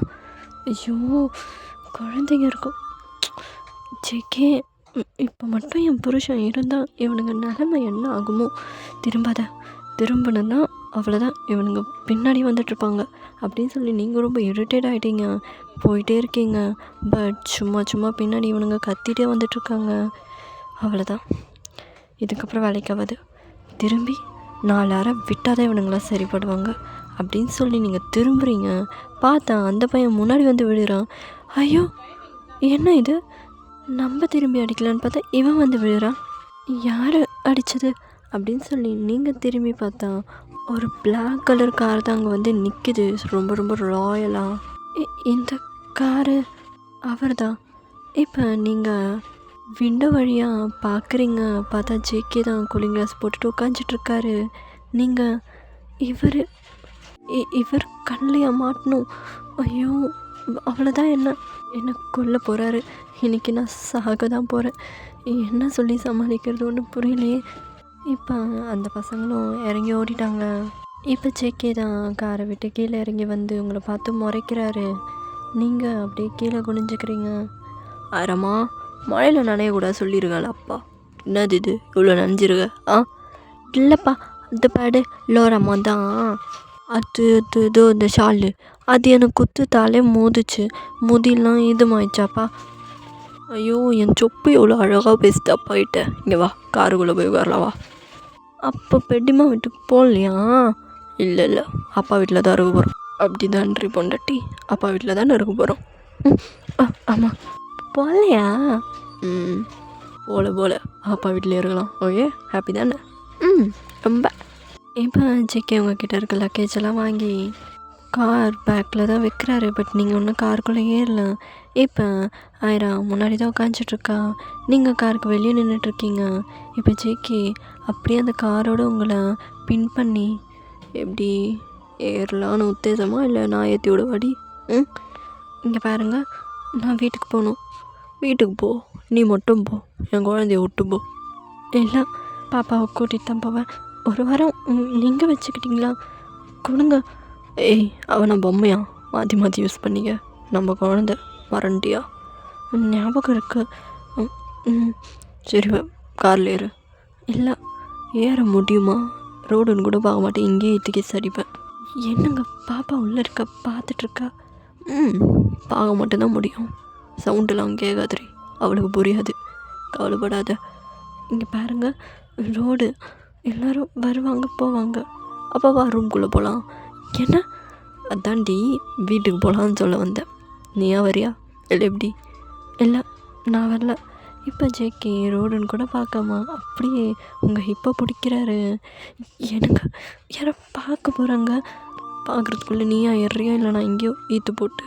Speaker 1: ஐயோ குழந்தைங்க இருக்கும். ஜேகே, இப்போ மட்டும் என் புருஷன் இருந்தால் இவனுங்க நிலைமை என்ன ஆகுமோ? திரும்பினா அவ்வளோதான், இவனுங்க பின்னாடி வந்துட்டுருப்பாங்க அப்படின்னு சொல்லி நீங்கள் ரொம்ப இரிட்டேட் ஆகிட்டீங்க. போயிட்டே இருக்கீங்க, பட் சும்மா பின்னாடி இவனுங்க கத்திகிட்டே வந்துட்டுருக்காங்க. அவ்வளோதான், இதுக்கப்புறம் வேலைக்காகாது. திரும்பி 4 அரை விட்டால் தான் இவனுங்களாம் சரிப்படுவாங்க அப்படின்னு சொல்லி நீங்கள் திரும்புகிறீங்க. பார்த்தா அந்த பையன் முன்னாடி வந்து விழுறான். ஐயோ என்ன இது, நம்ம திரும்பி அடிக்கலான்னு பார்த்தா இவன் வந்து விழுறான். யார் அடித்தது அப்படின்னு சொல்லி நீங்கள் திரும்பி பார்த்தா ஒரு பிளாக் கலர் கார் தான் அங்கே வந்து நிற்கிது, ரொம்ப ராயலாக. இந்த காரு அவர் தான். இப்போ நீங்கள் விண்டோ வழியாக பார்க்குறீங்க, பார்த்தா ஜேகே தான் கூலிங் கிளாஸ் போட்டுட்டு உட்காந்துட்ருக்காரு. நீங்கள் இவர் கண்ணிலையா மாட்டணும்? ஐயோ அவ்வளோதான், என்ன கொல்ல போகிறாரு. இன்றைக்கி நான் சாக தான் போகிறேன். என்ன சொல்லி சமாளிக்கிறது ஒன்றும் புரியலையே. இப்போ அந்த பசங்களும் இறங்கி ஓடிட்டாங்க. இப்போ ஜேகே தான் காரை விட்டு கீழே இறங்கி வந்து உங்களை பார்த்து முறைக்கிறாரு. நீங்கள் அப்படியே கீழே குனிஞ்சுக்கிறீங்க. அரம்மா, மழையில் நனையக்கூடாது சொல்லியிருக்காள் அப்பா. என்னது இது இவ்வளோ நனைஞ்சிருக்க? இல்லைப்பா, அது பாடு லோரம்மா தான், அது இதோ இந்த ஷாலு அது எனக்கு குத்துத்தாலே மோதிச்சு, முதிலாம் இதுமாயிடுச்சாப்பா. ஐயோ என் சொப்பு எவ்வளோ அழகாக பேசுதா. போயிட்டேன், இங்கே வா, காருக்குள்ளே போய் வரலாம் வா. அப்போ பெட்டிமா வீட்டுக்கு போகலையா? இல்லை அப்பா வீட்டில் தான் இருக்க போகிறோம். அப்படி தான்ரி பொண்டாட்டி, அப்பா வீட்டில் தானே இருக்க போகிறோம். ஆமாம், போகலையா? போல அப்பா வீட்டிலே இருக்கலாம். ஓகே, ஹாப்பி தானே? ரொம்ப. இப்போ ஜேகே உங்ககிட்ட இருக்க லக்கேஜ் எல்லாம் வாங்கி கார் பேக்கில் தான் வைக்கிறாரு. பட் நீங்கள் ஒன்றும் காருக்குள்ளே ஏறல. இப்போ ஐரா முன்னாடி தான் உட்காந்துட்ருக்கா, நீங்கள் காருக்கு வெளியே நின்றுட்டுருக்கீங்க. இப்போ ஜேகே அப்படியே அந்த காரோடு உங்களை பின் பண்ணி எப்படி ஏறலான்னு உத்தேசமா, இல்லை நான் ஏற்றி விட வாடி? இங்கே பாருங்கள், நான் வீட்டுக்கு போகணும். வீட்டுக்கு போ, நீ மட்டும் போ, என் குழந்தைய விட்டு போ. இல்லை, பாப்பாவை கூட்டிகிட்டு தான் போவேன். ஒரு வாரம் நீங்கள் வச்சுக்கிட்டிங்களா? கொடுங்க. ஏய், அவனை பொம்மையா மாற்றி யூஸ் பண்ணிக்க, நம்ம குழந்த மறண்டியா? ஞாபகம் இருக்கு. சரி காரில் ஏறு. இல்லை ஏற முடியுமா? ரோடுன்னு கூட பார்க்க மாட்டேன், இங்கேயே இத்துக்கி சரிப்பேன். என்னங்க பாப்பா உள்ளே இருக்க பார்த்துட்ருக்கா. பார்க்க மட்டும்தான் முடியும், சவுண்டெல்லாம் கேட்காதுரி, அவளுக்கு புரியாது, கவலைப்படாத. இங்கே பாருங்க, ரோடு எல்லோரும் வருவாங்க போவாங்க, அப்போவா ரூம்குள்ளே போகலாம். என்ன அதான்டி வீட்டுக்கு போகலான்னு சொல்ல வந்தேன். நீயா வரியா இல்லை எப்படி? இல்லை நான் வரல. இப்போ ஜேகே ரோடுன்னு கூட பார்க்காம அப்படியே உங்கள் ஹிப்பை பிடிக்கிறாரு. எனக்கு யாரை பார்க்க போகிறாங்க, பார்க்குறதுக்குள்ளே நீயா ஏறியா இல்லை நான் எங்கேயோ ஈத்து போட்டு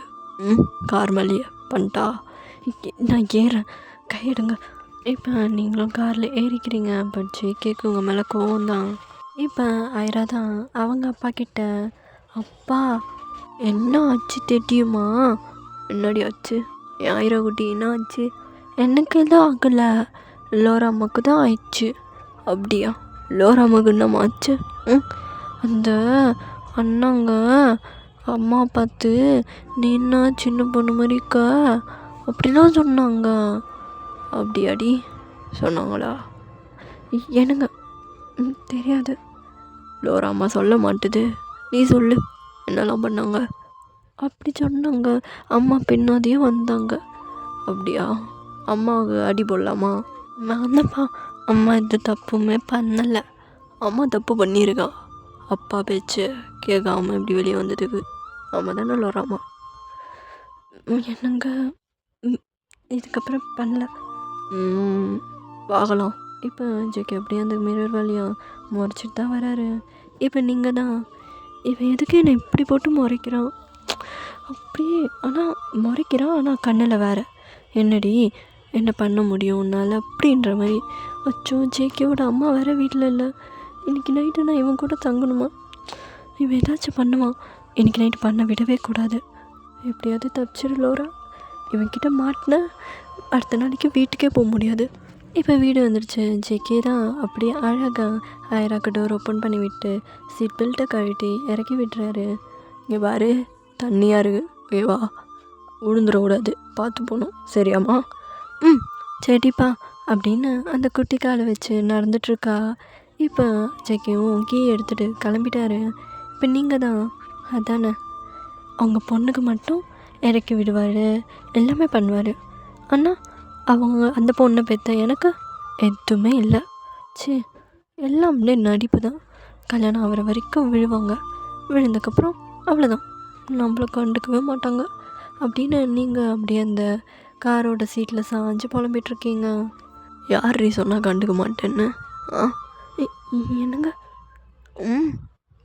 Speaker 1: கார் மேலேயே பண்ணிட்டா. நான் ஏறேன், கையெடுங்க. இப்போ நீங்களும் காரில் ஏறிக்கிறீங்க. பட் ஜேகேக்கு உங்கள் மேலே கோவம் தான். இப்போ ஐரா தான் அவங்க அப்பா கிட்ட, அப்பா என்ன ஆச்சு தெரியுமா? என்னடி ஆச்சு? என் ஐரா குட்டி என்ன ஆச்சு? எனக்கு எதுவும் ஆகலை, லோரா அம்மாவுக்கு தான் ஆயிடுச்சு. அப்படியா? லோரா அம்மாவுக்கு என்னம்மா ஆச்சு? அந்த அண்ணாங்க அம்மா பார்த்து நீ என்ன சின்ன பொண்ணு மாதிரி இருக்க அப்படிலாம் சொன்னாங்க. அப்படியாடி சொன்னாங்களா? எனக்கு தெரியாது. லோரா அம்மா சொல்ல மாட்டுது, நீ சொல்லு என்னெல்லாம் பண்ணாங்க. அப்படி சொன்னாங்க. அம்மா பின்னாடியே வந்தாங்க. அப்படியா? அம்மாவுக்கு அடி போடலாமா? நான் தான்ப்பா, அம்மா எந்த தப்புமே பண்ணலை. அம்மா தப்பு பண்ணியிருக்கா, அப்பா பேச்சு கேட்காம இப்படி வெளியே வந்ததுக்கு. அம்மா தானே லோராமா. என்னங்க இதுக்கப்புறம் பண்ணல, பார்க்கலாம். இப்போ ஜேகே அப்படியே அந்த மிரர் வழியாக முறைச்சிட்டு தான் வராரு. இப்போ நீங்கள் தான், இவன் எதுக்கு என்னை இப்படி போட்டு முறைக்கிறான் அப்படியே, ஆனால் முறைக்கிறான், ஆனால் கண்ணில் வேறு. என்னடி என்ன பண்ண முடியும் உன்னால் அப்படின்ற மாதிரி. அச்சோ, ஜேகேவோட அம்மா வேறு வீட்டில் இல்லை. இன்றைக்கி நைட்டு நான் இவன் கூட தங்கணுமா? இவன் ஏதாச்சும் பண்ணுவான். இன்றைக்கி நைட்டு பண்ண விடவே கூடாது. எப்படியாவது தப்பிச்சிரு லோரா. இவன்கிட்ட மாட்டின அடுத்த நாளைக்கு வீட்டுக்கே போக முடியாது. இப்போ வீடு வந்துடுச்சு. ஜேகே தான் அப்படியே அழகாக ஐராக்கு டோர் ஓப்பன் பண்ணி விட்டு சீட் பெல்ட்டை கழட்டி இறக்கி விட்டுறாரு. இங்கே பாரு, தண்ணியாக இருக்குது, ஓகேவா? விழுந்துடக்கூடாது, பார்த்து போகணும், சரியாம்மா? சரிப்பா அப்படின்னு அந்த குட்டி காலை வச்சு நடந்துட்டுருக்கா. இப்போ ஜேகேவும் கீ எடுத்துகிட்டு கிளம்பிட்டாரு. இப்போ நீங்கள் தான் அதானே, அவங்க பொண்ணுக்கு மட்டும் இறக்கி விடுவார், எல்லாமே பண்ணுவார். ஆனால் அவங்க அந்த பொண்ணை பெற்ற எனக்கு எதுவுமே இல்லை. சரி, எல்லாம் அப்படியே நடிப்பு தான். கல்யாணம் ஆகிற வரைக்கும் விழுவாங்க, விழுந்ததுக்கப்புறம் அவ்வளோதான், நம்மளை கண்டுக்கவே மாட்டாங்க அப்படின்னு நீங்கள் அப்படியே அந்த காரோட சீட்டில் சாஞ்சு புலம்பிகிட்ருக்கீங்க. யார் ரீ சொன்னால் கண்டுக்க மாட்டேன்னு? என்னங்க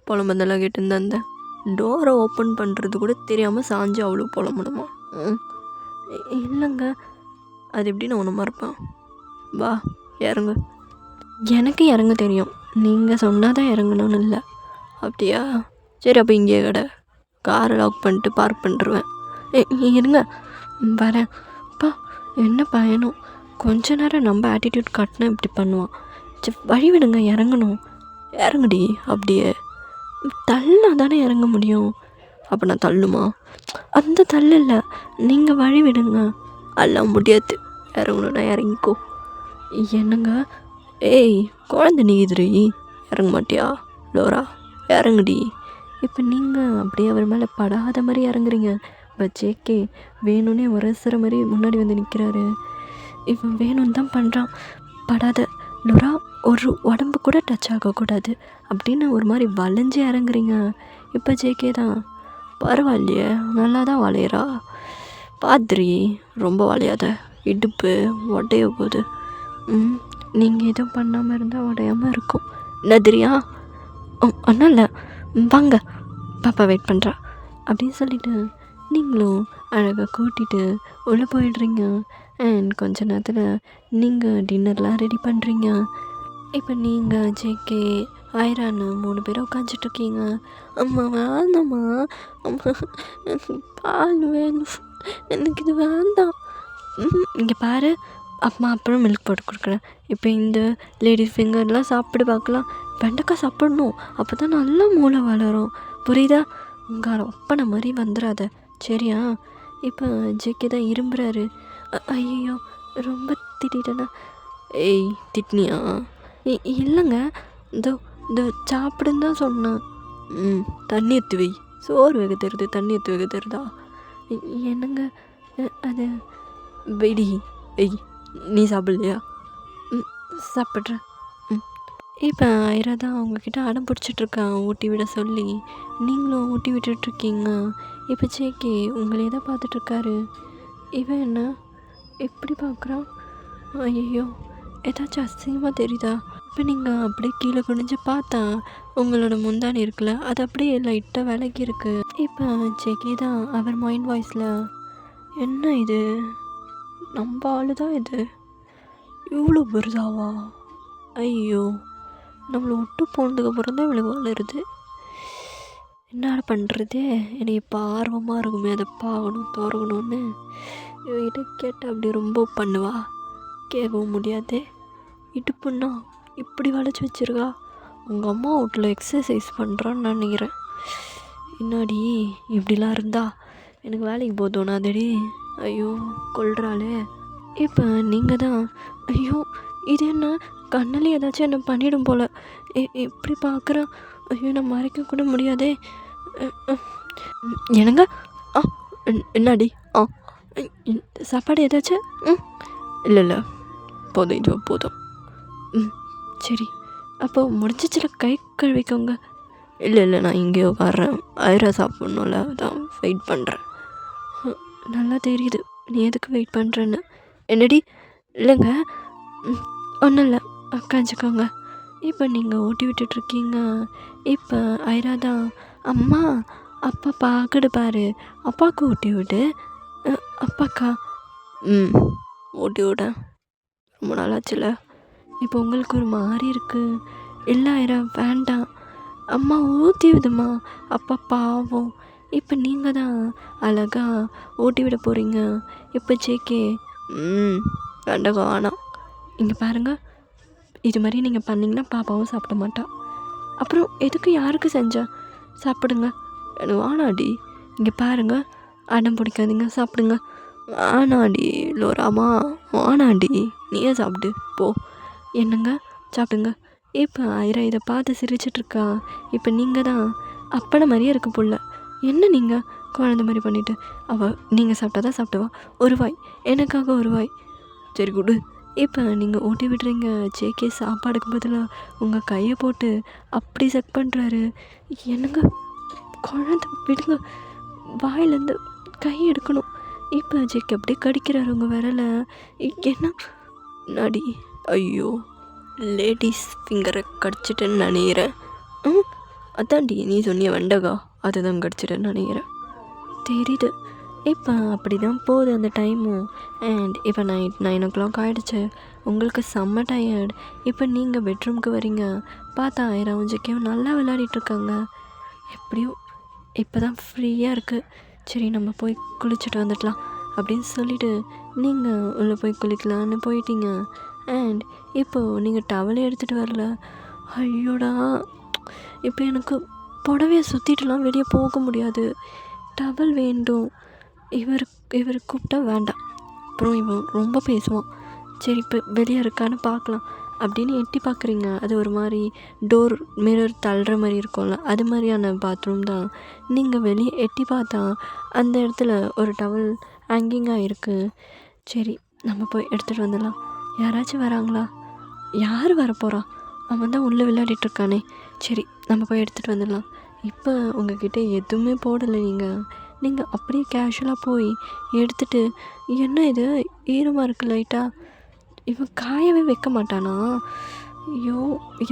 Speaker 1: புலம்பந்தெல்லாம் கேட்டுருந்தேன். அந்த டோரை ஓப்பன் பண்ணுறது கூட தெரியாமல் சாஞ்சு அவ்வளோ புலம்பணுமா? இல்லைங்க, அது எப்படி நான் ஒன்று மறப்பேன். வா இறங்கு. எனக்கு இறங்க தெரியும், நீங்கள் சொன்னால் தான் இறங்கணும்னு இல்லை. அப்படியா? சரி, அப்போ இங்கே கடை காரை லாக் பண்ணிட்டு பார்க் பண்ணிடுவேன். இருங்க வரேன். அப்பா என்ன பயணம், கொஞ்ச நேரம் நம்ம ஆட்டிடியூட் காட்டினா இப்படி பண்ணுவான். சரி வழி விடுங்க, இறங்கணும். இறங்குடி. அப்படியே தள்ளினா தானே இறங்க முடியும். அப்போ நான் தள்ளுமா? அந்த தள்ளு இல்லை, நீங்கள் வழி விடுங்க. எல்லாம் முடியாது, இறங்கணுன்னா இறங்கிக்கோ. என்னங்க ஏய், குழந்தை நீதுரி, இறங்க மாட்டியா லோரா? இறங்குடி. இப்போ நீங்கள் அப்படியே அவர் மேலே படாத மாதிரி இறங்குறீங்க. இப்போ ஜேகே வேணும்னே உரசுற மாதிரி முன்னாடி வந்து நிற்கிறாரு. இவன் வேணும்னு தான் பண்ணுறான். படாத லோரா, ஒரு உடம்பு கூட டச் ஆகக்கூடாது அப்படின்னு ஒரு மாதிரி வளைஞ்சு இறங்குறீங்க. இப்போ ஜேகே தான் பரவாயில்லையே, நல்லா தான் வளையிறா. பாத்ரி ரொம்ப வளையாத, இடுப்பு உடைய போகுது. நீங்கள் எதுவும் பண்ணாமல் இருந்தால் உடையாமல் இருக்கும். நதிரியா? ஒன்றும் இல்லை, வாங்க, பாப்பா வெயிட் பண்ணுறா அப்படின்னு சொல்லிவிட்டு நீங்களும் அழகாக கூட்டிகிட்டு உள்ளே போயிடுறீங்க. அண்ட் கொஞ்ச நேரத்தில் நீங்கள் டின்னர்லாம் ரெடி பண்ணுறீங்க. இப்போ நீங்கள் ஜேகே ஐரான்னு 3 பேரும் உட்காந்துட்ருக்கீங்க. அம்மா வேண்டாம்மா, அம்மா பால் வேணும், எனக்கு இது வேண்டாம். இங்கே பாரு, அம்மா அப்புறம் மில்க் போட்டு கொடுக்குறேன். இப்போ இந்த லேடிஸ் ஃபிங்கர்லாம் சாப்பிட்டு பார்க்கலாம். வெண்டைக்காய் சாப்பிடணும், அப்போ தான் நல்லா மூளை வளரும், புரியுதா? உங்கள் ஒப்பனை மாதிரி வந்துடாத, சரியா? இப்போ ஜேகே தான் இரும்புறாரு. ஐயோ, ரொம்ப திட்டேனா? ஏய், திட்னியா? இல்லைங்க, இதோ இதோ சாப்பிடுன்னு தான் சொன்னேன். தண்ணி ஊற்றி வை. சோறு வைக்க தருது, தண்ணி ஊற்றி வைக்க தருதா? என்னங்க அது வெடி வெய். நீ சாப்பிட்லையா? சாப்பிட்றேன். இப்போ ஐரா தான் அவங்கக்கிட்ட அடம் பிடிச்சிட்ருக்கான் ஊட்டி விட சொல்லி. நீங்களும் ஊட்டி விட்டுட்ருக்கீங்க. இப்போ சேக்கி உங்களே தான் பார்த்துட்ருக்காரு. இவன் என்ன எப்படி பார்க்குறான்? ஐயோ, ஏதாச்சும் அசிங்கமாக தெரியுதா? இப்போ நீங்கள் அப்படியே கீழே குனிஞ்சு பார்த்தா உங்களோட முந்தானி இருக்குல்ல, அது அப்படியே லைட்டாக விலகி இருக்கு. இப்போ சேக்கி தான் அவர் மைண்ட் வாய்ஸில், என்ன இது நம்ம ஆளு தான் இது, இவ்வளோ பெருசாவா? ஐயோ, நம்மளை விட்டு போனதுக்கப்புறம் தான் இவ்வளோ வளருது. என்ன பண்ணுறது? எனக்கு இப்போ ஆர்வமாக இருக்குமே அதை பார்க்கணும் திறக்கணும்னு. இவகிட்ட கேட்டால் அப்படி ரொம்ப பண்ணுவா, கேட்கவும் முடியாது. இடுப்புன்னா இப்படி வளைச்சி வச்சிருக்கா. உங்கள் அம்மா வீட்டில் எக்ஸசைஸ் பண்ணுறான்னு நினைக்கிறேன். என்னாடி இப்படிலாம் இருந்தா எனக்கு வேலைக்கு போதோனாதடி. ஐயோ கொல்றாளே. இப்போ நீங்கள் தான், ஐயோ இது என்ன கண்ணில் ஏதாச்சும் என்ன பண்ணிடும் போல். எப்படி பார்க்குறான்? ஐயோ நான் மறைக்க கூட முடியாதே. என்னங்க? என்னாடி? சாப்பாடு ஏதாச்சும்? இல்லை போதும், இது போதும். சரி, அப்போ முடிஞ்சிச்சில் கை கழுவிக்கோங்க. இல்லை நான் இங்கே உட்காடுறேன், ஐரா சாப்பிட்ணும்ல, அதான் வெயிட் பண்ணுறேன். நல்லா தெரியுது நீ எதுக்கு வெயிட் பண்ணுறேன்னு. என்னடி? இல்லைங்க ஒன்றும் இல்லை, உக்காஞ்சிக்கோங்க. இப்போ நீங்கள் ஊட்டி விட்டுட்ருக்கீங்க. இப்போ ஐரா தான், அம்மா அப்பா பார்க்கடு பாரு, அப்பாவுக்கு ஊட்டி விடு. அப்பாக்கா? ஊட்டி விட ரொம்ப நாளாச்சுல. இப்போ உங்களுக்கு ஒரு மாதிரி இருக்குது. இல்லை ஐரா வேண்டாம், அம்மா ஊற்றி விடுமா, அப்பா பாவம். இப்போ நீங்கள் தான் அழகாக ஊட்டி விட போகிறீங்க. இப்போ சேக்கே வேண்டாம் வேணாம். இங்கே பாருங்கள், இது மாதிரி நீங்கள் பண்ணிங்கன்னா பாப்பாவும் சாப்பிட மாட்டா. அப்புறம் எதுக்கு யாருக்கு செஞ்சா? சாப்பிடுங்க. எனக்கு வானாடி. இங்கே பாருங்கள், அடம் பிடிக்காதீங்க, சாப்பிடுங்க. வானாடி லோராமா, வானாடி, நீயே சாப்பிடு போ. என்னங்க சாப்பிடுங்க. இப்போ ஐரா இதை பார்த்து சிரிச்சிட்ருக்கா. இப்போ நீங்கள் தான் அப்பட மாதிரியே இருக்க புள்ள. என்ன நீங்கள் குழந்த மாதிரி பண்ணிவிட்டு, நீங்கள் சாப்பிட்டா தான் சாப்பிடுவா. ஒரு வாய் எனக்காக ஒரு வாய். சரி கொடு. இப்போ நீங்கள் ஊட்டி விடுறீங்க. சேக்கே சாப்பாடுக்கு பதிலாக உங்கள் கையை போட்டு அப்படி செக் பண்ணுறாரு. என்னங்க குழந்த விடுங்க, வாயிலேருந்து கை எடுக்கணும். இப்போ சேக்கே அப்படியே கடிக்கிறாரு உங்கள் விரலை. என்ன நடி? ஐயோ, லேடிஸ் ஃபிங்கரை கடிச்சிட்டேன்னு நினைக்கிறேன். அதான்டி நீ சொன்னிய வெண்டகா, அதை தான் கடிச்சிட்டேன்னு நினைக்கிறேன். தெரியுது. இப்போ அப்படி தான் போகுது அந்த டைமும். அண்ட் இப்போ நைட் 9 o'clock ஆகிடுச்சு. உங்களுக்கு செம்ம டயர்ட். இப்போ நீங்கள் பெட்ரூமுக்கு வரீங்க. பார்த்தா ஐராவும் ஜெக்கியும் நல்லா விளையாடிட்டுருக்காங்க. எப்படியும் இப்போ தான் ஃப்ரீயாக இருக்குது. சரி நம்ம போய் குளிச்சுட்டு வந்துடலாம் அப்படின்னு சொல்லிவிட்டு நீங்கள் உள்ளே போய் குளிக்கலான்னு போயிட்டீங்க. அண்ட் இப்போது நீங்கள் டவலே எடுத்துகிட்டு வரல. ஐயோடா, இப்போ எனக்கு புடவையை சுற்றிட்டுலாம் வெளியே போக முடியாது. டவல் வேண்டும். இவர் கூப்பிட்டா வேண்டாம். அப்புறம் இவன் ரொம்ப பேசுவான். சரி இப்போ வெளியே இருக்கான்னு பார்க்கலாம் அப்படின்னு எட்டி பார்க்குறீங்க. அது ஒரு மாதிரி டோர் மிரர் தள்ளுற மாதிரி இருக்கும்ல, அது மாதிரியான பாத்ரூம் தான். நீங்கள் வெளியே எட்டி பார்த்தா அந்த இடத்துல ஒரு டவல் ஹேங்கிங்காக இருக்குது. சரி நம்ம போய் எடுத்துகிட்டு வந்துடலாம். யாராச்சும் வராங்களா? யார் வரப்போகிறா? அவன் தான் உள்ளே விளையாடிட்டுருக்கானே. சரி நம்ம போய் எடுத்துகிட்டு வந்துடலாம். இப்போ உங்ககிட்ட எதுவுமே போடலை. நீங்கள் அப்படியே கேஷுவலாக போய் எடுத்துகிட்டு, என்ன இது ஈரமாக இருக்குது லைட்டாக, இவன் காயவே வைக்க மாட்டானா? ஐயோ,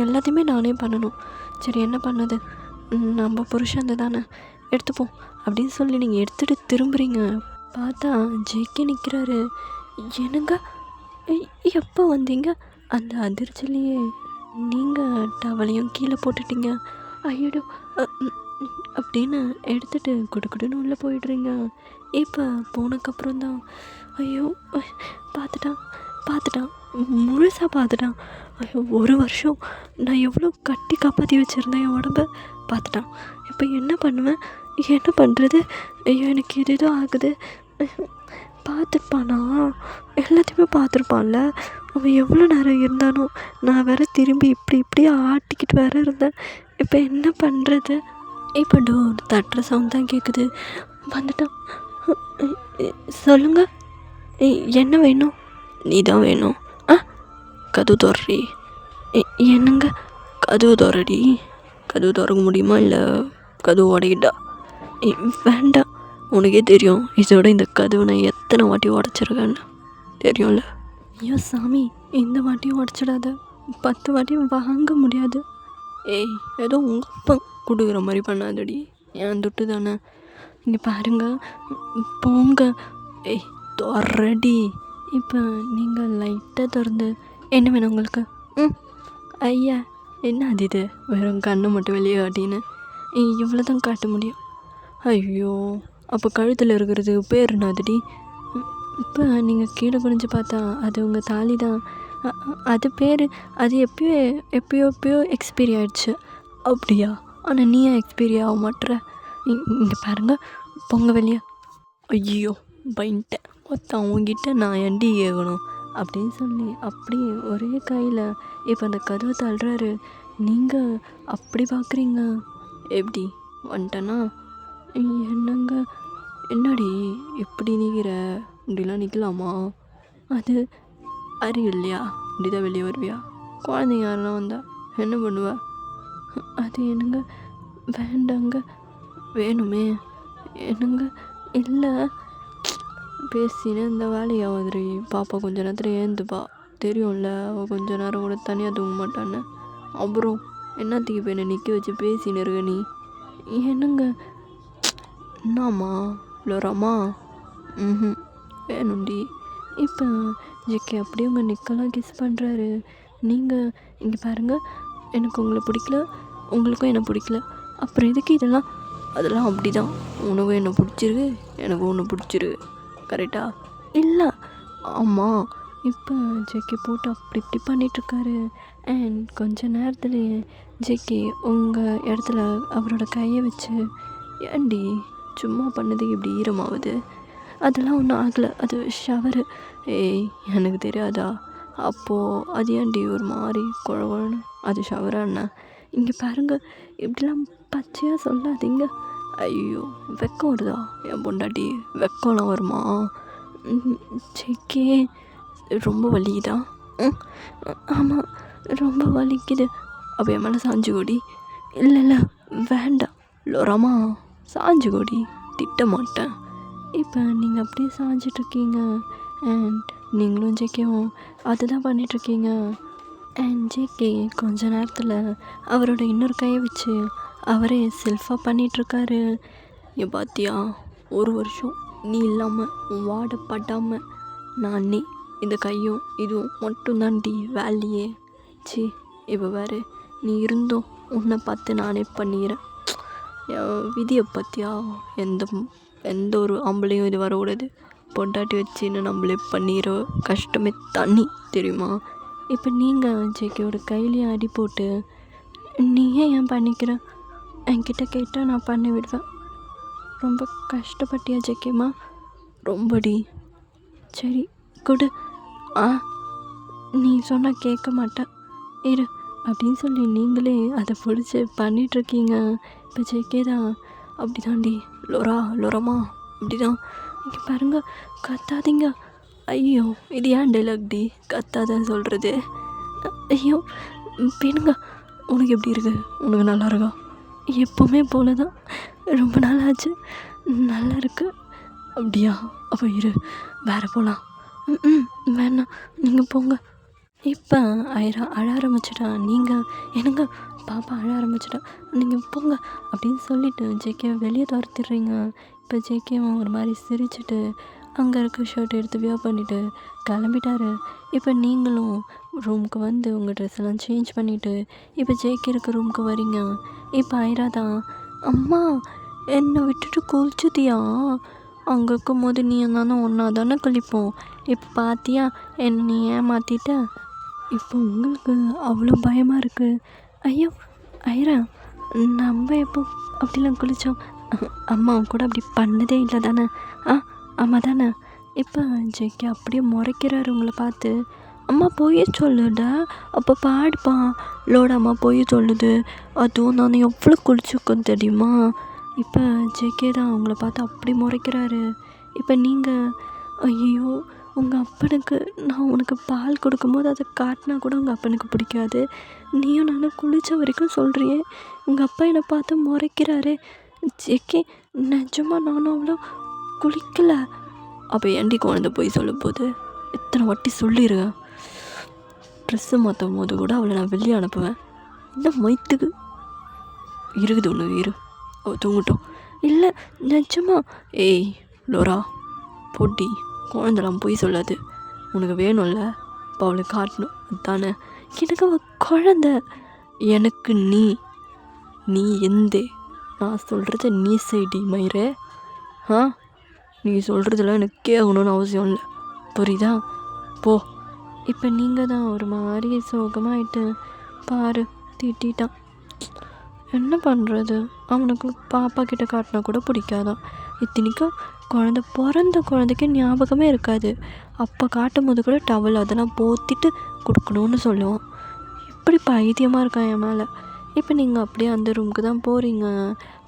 Speaker 1: எல்லாத்தையுமே நானே பண்ணணும். சரி என்ன பண்ணது, நம்ம புருஷன் தானே, எடுத்துப்போம் அப்படின்னு சொல்லி நீங்கள் எடுத்துகிட்டு திரும்புகிறீங்க. பார்த்தா ஜெக்கி நிற்கிறாரு. என்னங்க எப்போ வந்தீங்க? அந்த அதிர்ச்சிலேயே நீங்கள் டவலையும் கீழே போட்டுட்டீங்க. ஐயோ அப்படின்னு எடுத்துகிட்டு குடுக்குடுன்னு உள்ளே போயிடுறீங்க. இப்போ போனதுக்கப்புறம் தான், ஐயோ பார்த்துட்டான் முழுசாக பார்த்துட்டான். ஐயோ, ஒரு வருஷம் நான் எவ்வளோ கட்டி காப்பாற்றி வச்சுருந்தேன் என் உடம்ப, பார்த்துட்டான். இப்போ என்ன பண்ணுவேன், என்ன பண்ணுறது? ஐயோ எனக்கு இது ஆகுது. பார்த்துருப்பானா? எல்லாத்தையுமே பார்த்துருப்பான்ல. அவன் எவ்வளோ நேரம் இருந்தானோ. நான் வேற திரும்பி இப்படி ஆட்டிக்கிட்டு வேற இருந்தேன். இப்போ என்ன பண்ணுறது? இப்போ டோர் தட்டுற சவுண்ட் தான் கேட்குது. வந்துட்டான். சொல்லுங்க, என்ன வேணும்? நீ தான் வேணும். கதவு தோறி. என்னங்க? கதவு தோறடி. கதவு திறக்க முடியுமா இல்லை கதவு உடையிட்டா? வேண்டாம், உனக்கே தெரியும் இதோட இந்த கதவு நான் எத்தனை வாட்டி உடச்சிருக்கேன்னு தெரியும்ல. ஐயோ சாமி, இந்த வாட்டியும் உடச்சிடாத, 10 வாட்டியும் வாங்க முடியாது. ஏதோ உங்கள் அப்பா கொடுக்குற மாதிரி பண்ணாதடி, என் தொட்டு தானே. இங்கே பாருங்க, போங்க. தொறடி. இப்போ நீங்கள் லைட்டாக திறந்து என்ன வேணும் உங்களுக்கு? ஐயா, என்ன அது இது? வெறும் கண்ணை மட்டும் வெளியே காட்டின்னு இவ்வளோ தான் காட்ட முடியும். ஐயோ, அப்போ கழுத்தில் இருக்கிறது பேர் என்னதுடி? இப்போ நீங்கள் கீழே குனிஞ்சு பார்த்தா அது உங்கள் தாலி தான். அது பேர், அது எப்பயோ எக்ஸ்பீரி ஆகிடுச்சு. அப்படியா? ஆனால் நீ ஏன் எக்ஸ்பீரி ஆக மாட்டுற? இங்கே பாருங்கள், பொங்க வெளியே. ஐயோ பயன்ட்டேன், அவங்ககிட்ட நான் ஏண்டி கேட்கணும் அப்படின்னு சொல்லி அப்படியே ஒரே கையில் இப்போ அந்த கதவை தள்ளுறாரு. நீங்கள் அப்படி பார்க்குறீங்க. எப்படி வந்துட்டேன்னா? என்னங்க, என்னடி எப்படி நிற்கிற? இப்படிலாம் நிற்கலாமா? அது அறிவு இல்லையா? இப்படி தான் வெளியே வருவியா? குழந்தைங்க யாரெல்லாம் வந்தா என்ன பண்ணுவ? அது என்னங்க, வேண்டாங்க. வேணுமே என்னங்க? இல்லை, பேசினே இந்த வேலையாவதுரி. பாப்பா கொஞ்ச நேரத்தில் ஏந்துப்பா, தெரியும்ல, அவள் கொஞ்ச நேரம் கூட தனியாக தூங்க மாட்டான்னு. அப்புறம் என்னத்துக்கு இப்போ என்னை நிற்க வச்சு பேசின்னு இருக்க நீ? என்னங்க? என்னம்மா லோராமா? வேணும்டி. இப்போ ஜெக்கே அப்படியே உங்கள் நிக்கலாம் கிஸ் பண்ணுறாரு. நீங்கள் இங்கே பாருங்கள், எனக்கு உங்களை பிடிக்கல, உங்களுக்கும் என்னை பிடிக்கல, அப்புறம் எதுக்கு இதெல்லாம்? அதெல்லாம் அப்படி தான், உனக்கும் என்னை பிடிச்சிருக்கு, எனக்கும் ஒன்று பிடிச்சிருக்கு, கரெக்டா? இல்லை. ஆமாம். இப்போ ஜெக்கே போட்டு அப்படி இப்படி பண்ணிகிட்ருக்காரு. அண்ட் கொஞ்ச நேரத்துலேயே ஜெக்கே உங்கள் இடத்துல அவரோட கையை வச்சு, ஏண்டி சும்மா பண்ணதுக்கு இப்படி ஈரமாகுது? அதெல்லாம் ஒன்றும் ஆகலை, அது ஷவரு. எனக்கு தெரியாதா? அப்போது அது ஏண்டி ஒரு மாதிரி குழகுழன்னு? அது ஷவரா என்ன? இங்கே பாருங்கள், இப்படிலாம் பச்சையாக சொல்லாதீங்க. ஐயோ, வெக்கம் வருதா என் பொண்டாட்டி? வெக்கம்லாம் வருமா? ஜெக்கே ரொம்ப வலிக்குதா? ஆமாம், ரொம்ப வலிக்குது. அப்போ என் மேலே சாஞ்சு கொடி. இல்லை வேண்டாம் லோராமா, சாஞ்சு கொடி, திட்ட மாட்டேன். இப்போ நீங்கள் அப்படியே சாஞ்சிட்ருக்கீங்க. அண்ட் நீங்களும் ஜேகேவும் அதுதான் பண்ணிகிட்ருக்கீங்க. அண்ட் ஜேகே கொஞ்ச நேரத்தில் அவரோட இன்னொரு கையை வச்சு அவரே செல்ஃபாக பண்ணிகிட்ருக்காரு. என் பாத்தியா, 1 வருஷம் நீ இல்லாமல் வாடப்படாமல் நான் நீ இந்த கையும் இதுவும் மட்டும்தான்டி வேலையே. இப்போ வேறு நீ இருந்தும் உன்னை பார்த்து நானே பண்ணிக்கிறேன். என் விதியை பார்த்தியா? எந்த ஒரு ஆம்பளையும் இது வரக்கூடாது, பொண்டாட்டி வச்சுன்னு நம்மளே பண்ணிடுற கஷ்டமே தண்ணி, தெரியுமா? இப்போ நீங்கள் ஜேகேயோட கையிலேயே அடி போட்டு நீயே ஏன் பண்ணிக்கிற? என்கிட்ட கேட்டால் நான் பண்ணி விடுவேன். ரொம்ப கஷ்டப்பட்டியா ஜேகேம்மா? ரொம்படி. சரி கொடு. நீ சொன்னால் கேட்க மாட்டேன், இரு அப்படின்னு சொல்லி நீங்களே அதை பிடிச்சி பண்ணிகிட்ருக்கீங்க. இப்போ ஜேகே தான் அப்படி தாண்டி லோராமா அப்படி தான். இங்கே பாருங்க, கத்தாதீங்க. ஐயோ, இது ஏன் டைலாக் டி, கத்தாதான் சொல்கிறது? ஐயோ பின்னுங்க. உனக்கு எப்படி இருக்கு? உனக்கு நல்லா இருக்கா? எப்போவுமே போல தான், ரொம்ப நாள் ஆச்சு, நல்லா இருக்கு. அப்படியா? அப்போ இரு, வேறு போகலாம். வேணாம், நீங்கள் போங்க. இப்போ ஐரா அழ ஆரம்பிச்சிட்டா. நீங்கள் என்னங்க, பாப்பா அழ ஆரம்பிச்சிட்டா, நீங்கள் போங்க அப்படின்னு சொல்லிவிட்டு ஜேகேவை வெளியே துரத்திடுறீங்க. இப்போ ஜேகேவும் ஒரு மாதிரி சிரிச்சுட்டு அங்கே இருக்க ஷர்ட் எடுத்து வியர் பண்ணிவிட்டு கிளம்பிட்டாரு. இப்போ நீங்களும் ரூமுக்கு வந்து உங்கள் ட்ரெஸ் எல்லாம் சேஞ்ச் பண்ணிவிட்டு இப்போ ஜேகே இருக்க ரூமுக்கு வரீங்க. இப்போ ஐரா தான், அம்மா என்னை விட்டுட்டு குளிச்சுதியா? அங்கே இருக்கும் போது நீ இருந்தாலும் ஒன்றா தானே குளிப்போம், இப்போ பார்த்தியா என்னை நீ ஏமாற்றிட்ட. இப்போ உங்களுக்கு அவ்வளோ பயமாக இருக்குது. ஐயோ ஐரா, நம்ம எப்போ அப்படிலாம் குளித்தோம்? அம்மா கூட அப்படி பண்ணதே இல்லை தானே? ஆமாம் தானே? இப்போ ஜேகே அப்படியே முறைக்கிறாரு உங்களை பார்த்து. அம்மா பொய் சொல்லுடா, அப்போ பாடுப்பா. லோடாம்மா பொய் சொல்லுது, அதுவும் நான் எவ்வளோ குளிச்சுக்கோன்னு தெரியுமா. இப்போ ஜேகே தான் அவங்கள பார்த்து அப்படி முறைக்கிறாரு. இப்போ நீங்கள் ஐயோ உங்கள் அப்பனுக்கு நான் உனக்கு பால் கொடுக்கும்போது அதை காட்டினா கூட உங்கள் அப்பனுக்கு பிடிக்காது. நீயும் நானும் குளித்த வரைக்கும் சொல்கிறியே, உங்கள் அப்பா என்னை பார்த்து முறைக்கிறாரு. ஜேகே நிஜமாக நானும் அவ்வளோ குளிக்கலை. அப்போ ஏண்டி குழந்தை போய் சொல்லும் போது இத்தனை வாட்டி சொல்லிடு. ட்ரெஸ்ஸு மாற்றும் போது கூட அவளை நான் வெளியே அனுப்புவேன். இந்த மைத்துக்கு இருக்குது ஒன்று இரு, அவள் தூங்கட்டும். இல்லை நிஜமா. ஏய் லோரா போட்டி, குழந்தலாம் போய் சொல்லாது. உனக்கு வேணும்ல, இப்போ அவளுக்கு காட்டணும் அதுதானே. எனக்கு அவள் குழந்த, எனக்கு நீ எந்தே நான் சொல்கிறத நீ செய்டி மயிரே. நீ சொல்கிறதுல எனக்கு கேட்கணுன்னு அவசியம் இல்லை, புரியுதா? போ. இப்போ நீங்கள் தான் ஒரு மாதிரி சோகமாகிட்டு பாரு. திட்டான். என்ன பண்ணுறது, அவனுக்கு பாப்பா கிட்ட காட்டினா கூட பிடிக்காதான். இத்தனைக்கும் பிறந்த குழந்தைக்கு ஞாபகமே இருக்காது. அப்போ காட்டும் போது கூட டவல் அதெல்லாம் போத்திட்டு கொடுக்கணும்னு சொல்லுவான். இப்படி பைத்தியமாக இருக்கான் என் மேலே. இப்போ நீங்கள் அப்படியே அந்த ரூமுக்கு தான் போகிறீங்க.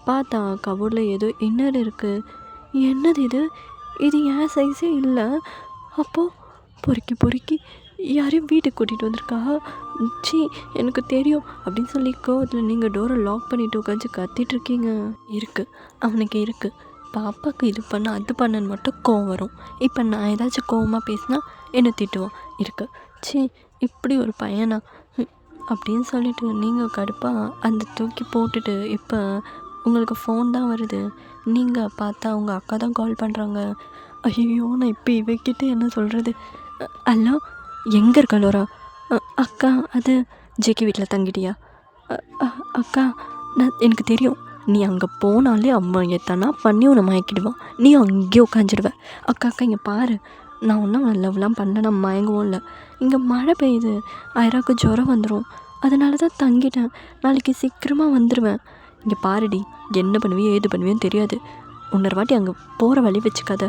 Speaker 1: பார்த்தா கபோர்டில் ஏதோ இன்னர் இருக்குது. என்னது இது என் சைஸே இல்லை. அப்போது பொறுக்கி யாரையும் வீட்டுக்கு கூட்டிகிட்டு வந்திருக்கா. எனக்கு தெரியும் அப்படின்னு சொல்லி கோவத்தில் நீங்கள் டோரை லாக் பண்ணிவிட்டு உட்காந்து கத்திட்ருக்கீங்க. அவனுக்கு இருக்குது. பாப்பாவுக்கு இது பண்ண அது பண்ணன்னு மட்டும் கோவம் வரும். இப்போ நான் ஏதாச்சும் கோவமாக பேசினா என்ன திட்டுவான். இப்படி ஒரு பையனா அப்படின்னு சொல்லிட்டு நீங்கள் கடுப்பாக அந்த தூக்கி போட்டுட்டு இப்போ உங்களுக்கு ஃபோன் தான் வருது. நீங்கள் பார்த்தா அவங்க அக்கா தான் கால் பண்ணுறாங்க. ஐயோ நான் இப்போ இவக்கிட்ட என்ன சொல்கிறது. ஹலோ, எங்கே இருக்க லோரா? அக்கா அது ஜேகே வீட்டில் தங்கிட்டியா? அக்கா எனக்கு தெரியும், நீ அங்கே போனாலே அம்மா எத்தனா பண்ணி உன்னை மயக்கிடுவான். நீ அங்கேயே உட்காந்துடுவ. அக்கா இங்கே பாரு, நான் ஒன்றும் லவ்லாம் பண்ண, நான் மயங்கவும் இல்லை. இங்கே மழை பெய்யுது, ஐராவுக்கு ஜுரம் வந்துடும், அதனால தான் தங்கிட்டேன். நாளைக்கு சீக்கிரமாக வந்துடுவேன். இங்கே பாருடி, என்ன பண்ணுவியோ ஏது பண்ணுவியோன்னு தெரியாது. இன்னொரு வாட்டி அங்கே போகிற வழி வச்சுக்காத.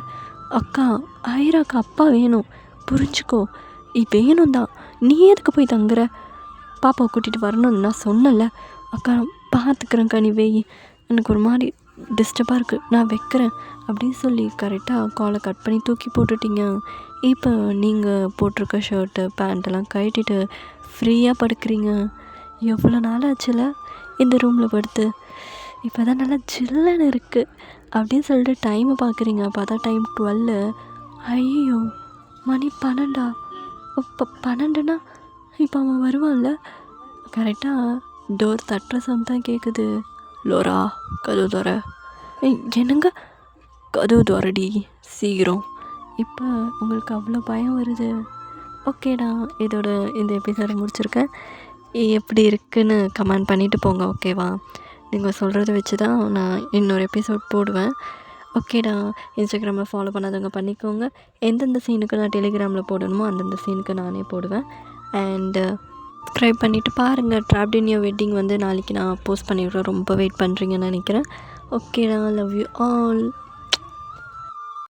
Speaker 1: அக்கா ஐராக்கு அப்பா வேணும், புரிஞ்சுக்கோ. வேணும் தான், நீ எதுக்கு போய் தங்குற? பாப்பாவை கூட்டிகிட்டு வரணும்னு நான் சொன்னல. அக்கா பார்த்துக்கிறேன்க்கா, நீ வெய். எனக்கு ஒரு மாதிரி டிஸ்டர்பாக இருக்குது, நான் வைக்கிறேன் அப்படின்னு சொல்லி கரெக்டாக காலை கட் பண்ணி தூக்கி போட்டுட்டீங்க. இப்போ நீங்கள் போட்டிருக்க ஷர்ட்டு பேண்ட்டெல்லாம் கட்டிட்டு ஃப்ரீயாக படுக்கிறீங்க. எவ்வளோ நாள் ஆச்சுல இந்த ரூமில் படுத்து. இப்போ தான் நல்லா ஜில்லுன்னு இருக்குது அப்படின்னு சொல்லிட்டு டைமை பார்க்குறீங்க. பார்த்தா டைம் 12. ஐயோ மணி 12. இப்போ 12னா இப்போ அவன் வருவான்ல. கரெக்டாக டோர் தட்டுற சவுண்ட் தான் கேட்குது. லோரா கதவு தோற. என்னங்க கதவு தோறடி சீக்கிரம். இப்போ உங்களுக்கு அவ்வளோ பயம் வருது. ஓகேடா, இதோட இந்த எபிசோடை முடிச்சிருக்கேன். எப்படி இருக்குன்னு கமெண்ட் பண்ணிவிட்டு போங்க, ஓகேவா? நீங்கள் சொல்கிறத வச்சு தான் நான் இன்னொரு எபிசோட் போடுவேன். ஓகேடா, இன்ஸ்டாகிராமில் ஃபாலோ பண்ணாதவங்க பண்ணிக்கோங்க. எந்தெந்த சீனுக்கு நான் டெலிகிராமில் போடணுமோ அந்தந்த சீனுக்கு நானே போடுவேன். அண்டு சப்ஸ்கிரைப் பண்ணிவிட்டு பாருங்கள். ட்ராப்ட் இன் யுவர் வெட்டிங் நாளைக்கு நான் போஸ்ட் பண்ணிவிடுறேன். ரொம்ப வெயிட் பண்ணுறீங்கன்னு நினைக்கிறேன். ஓகேடா, லவ் யூ ஆல்.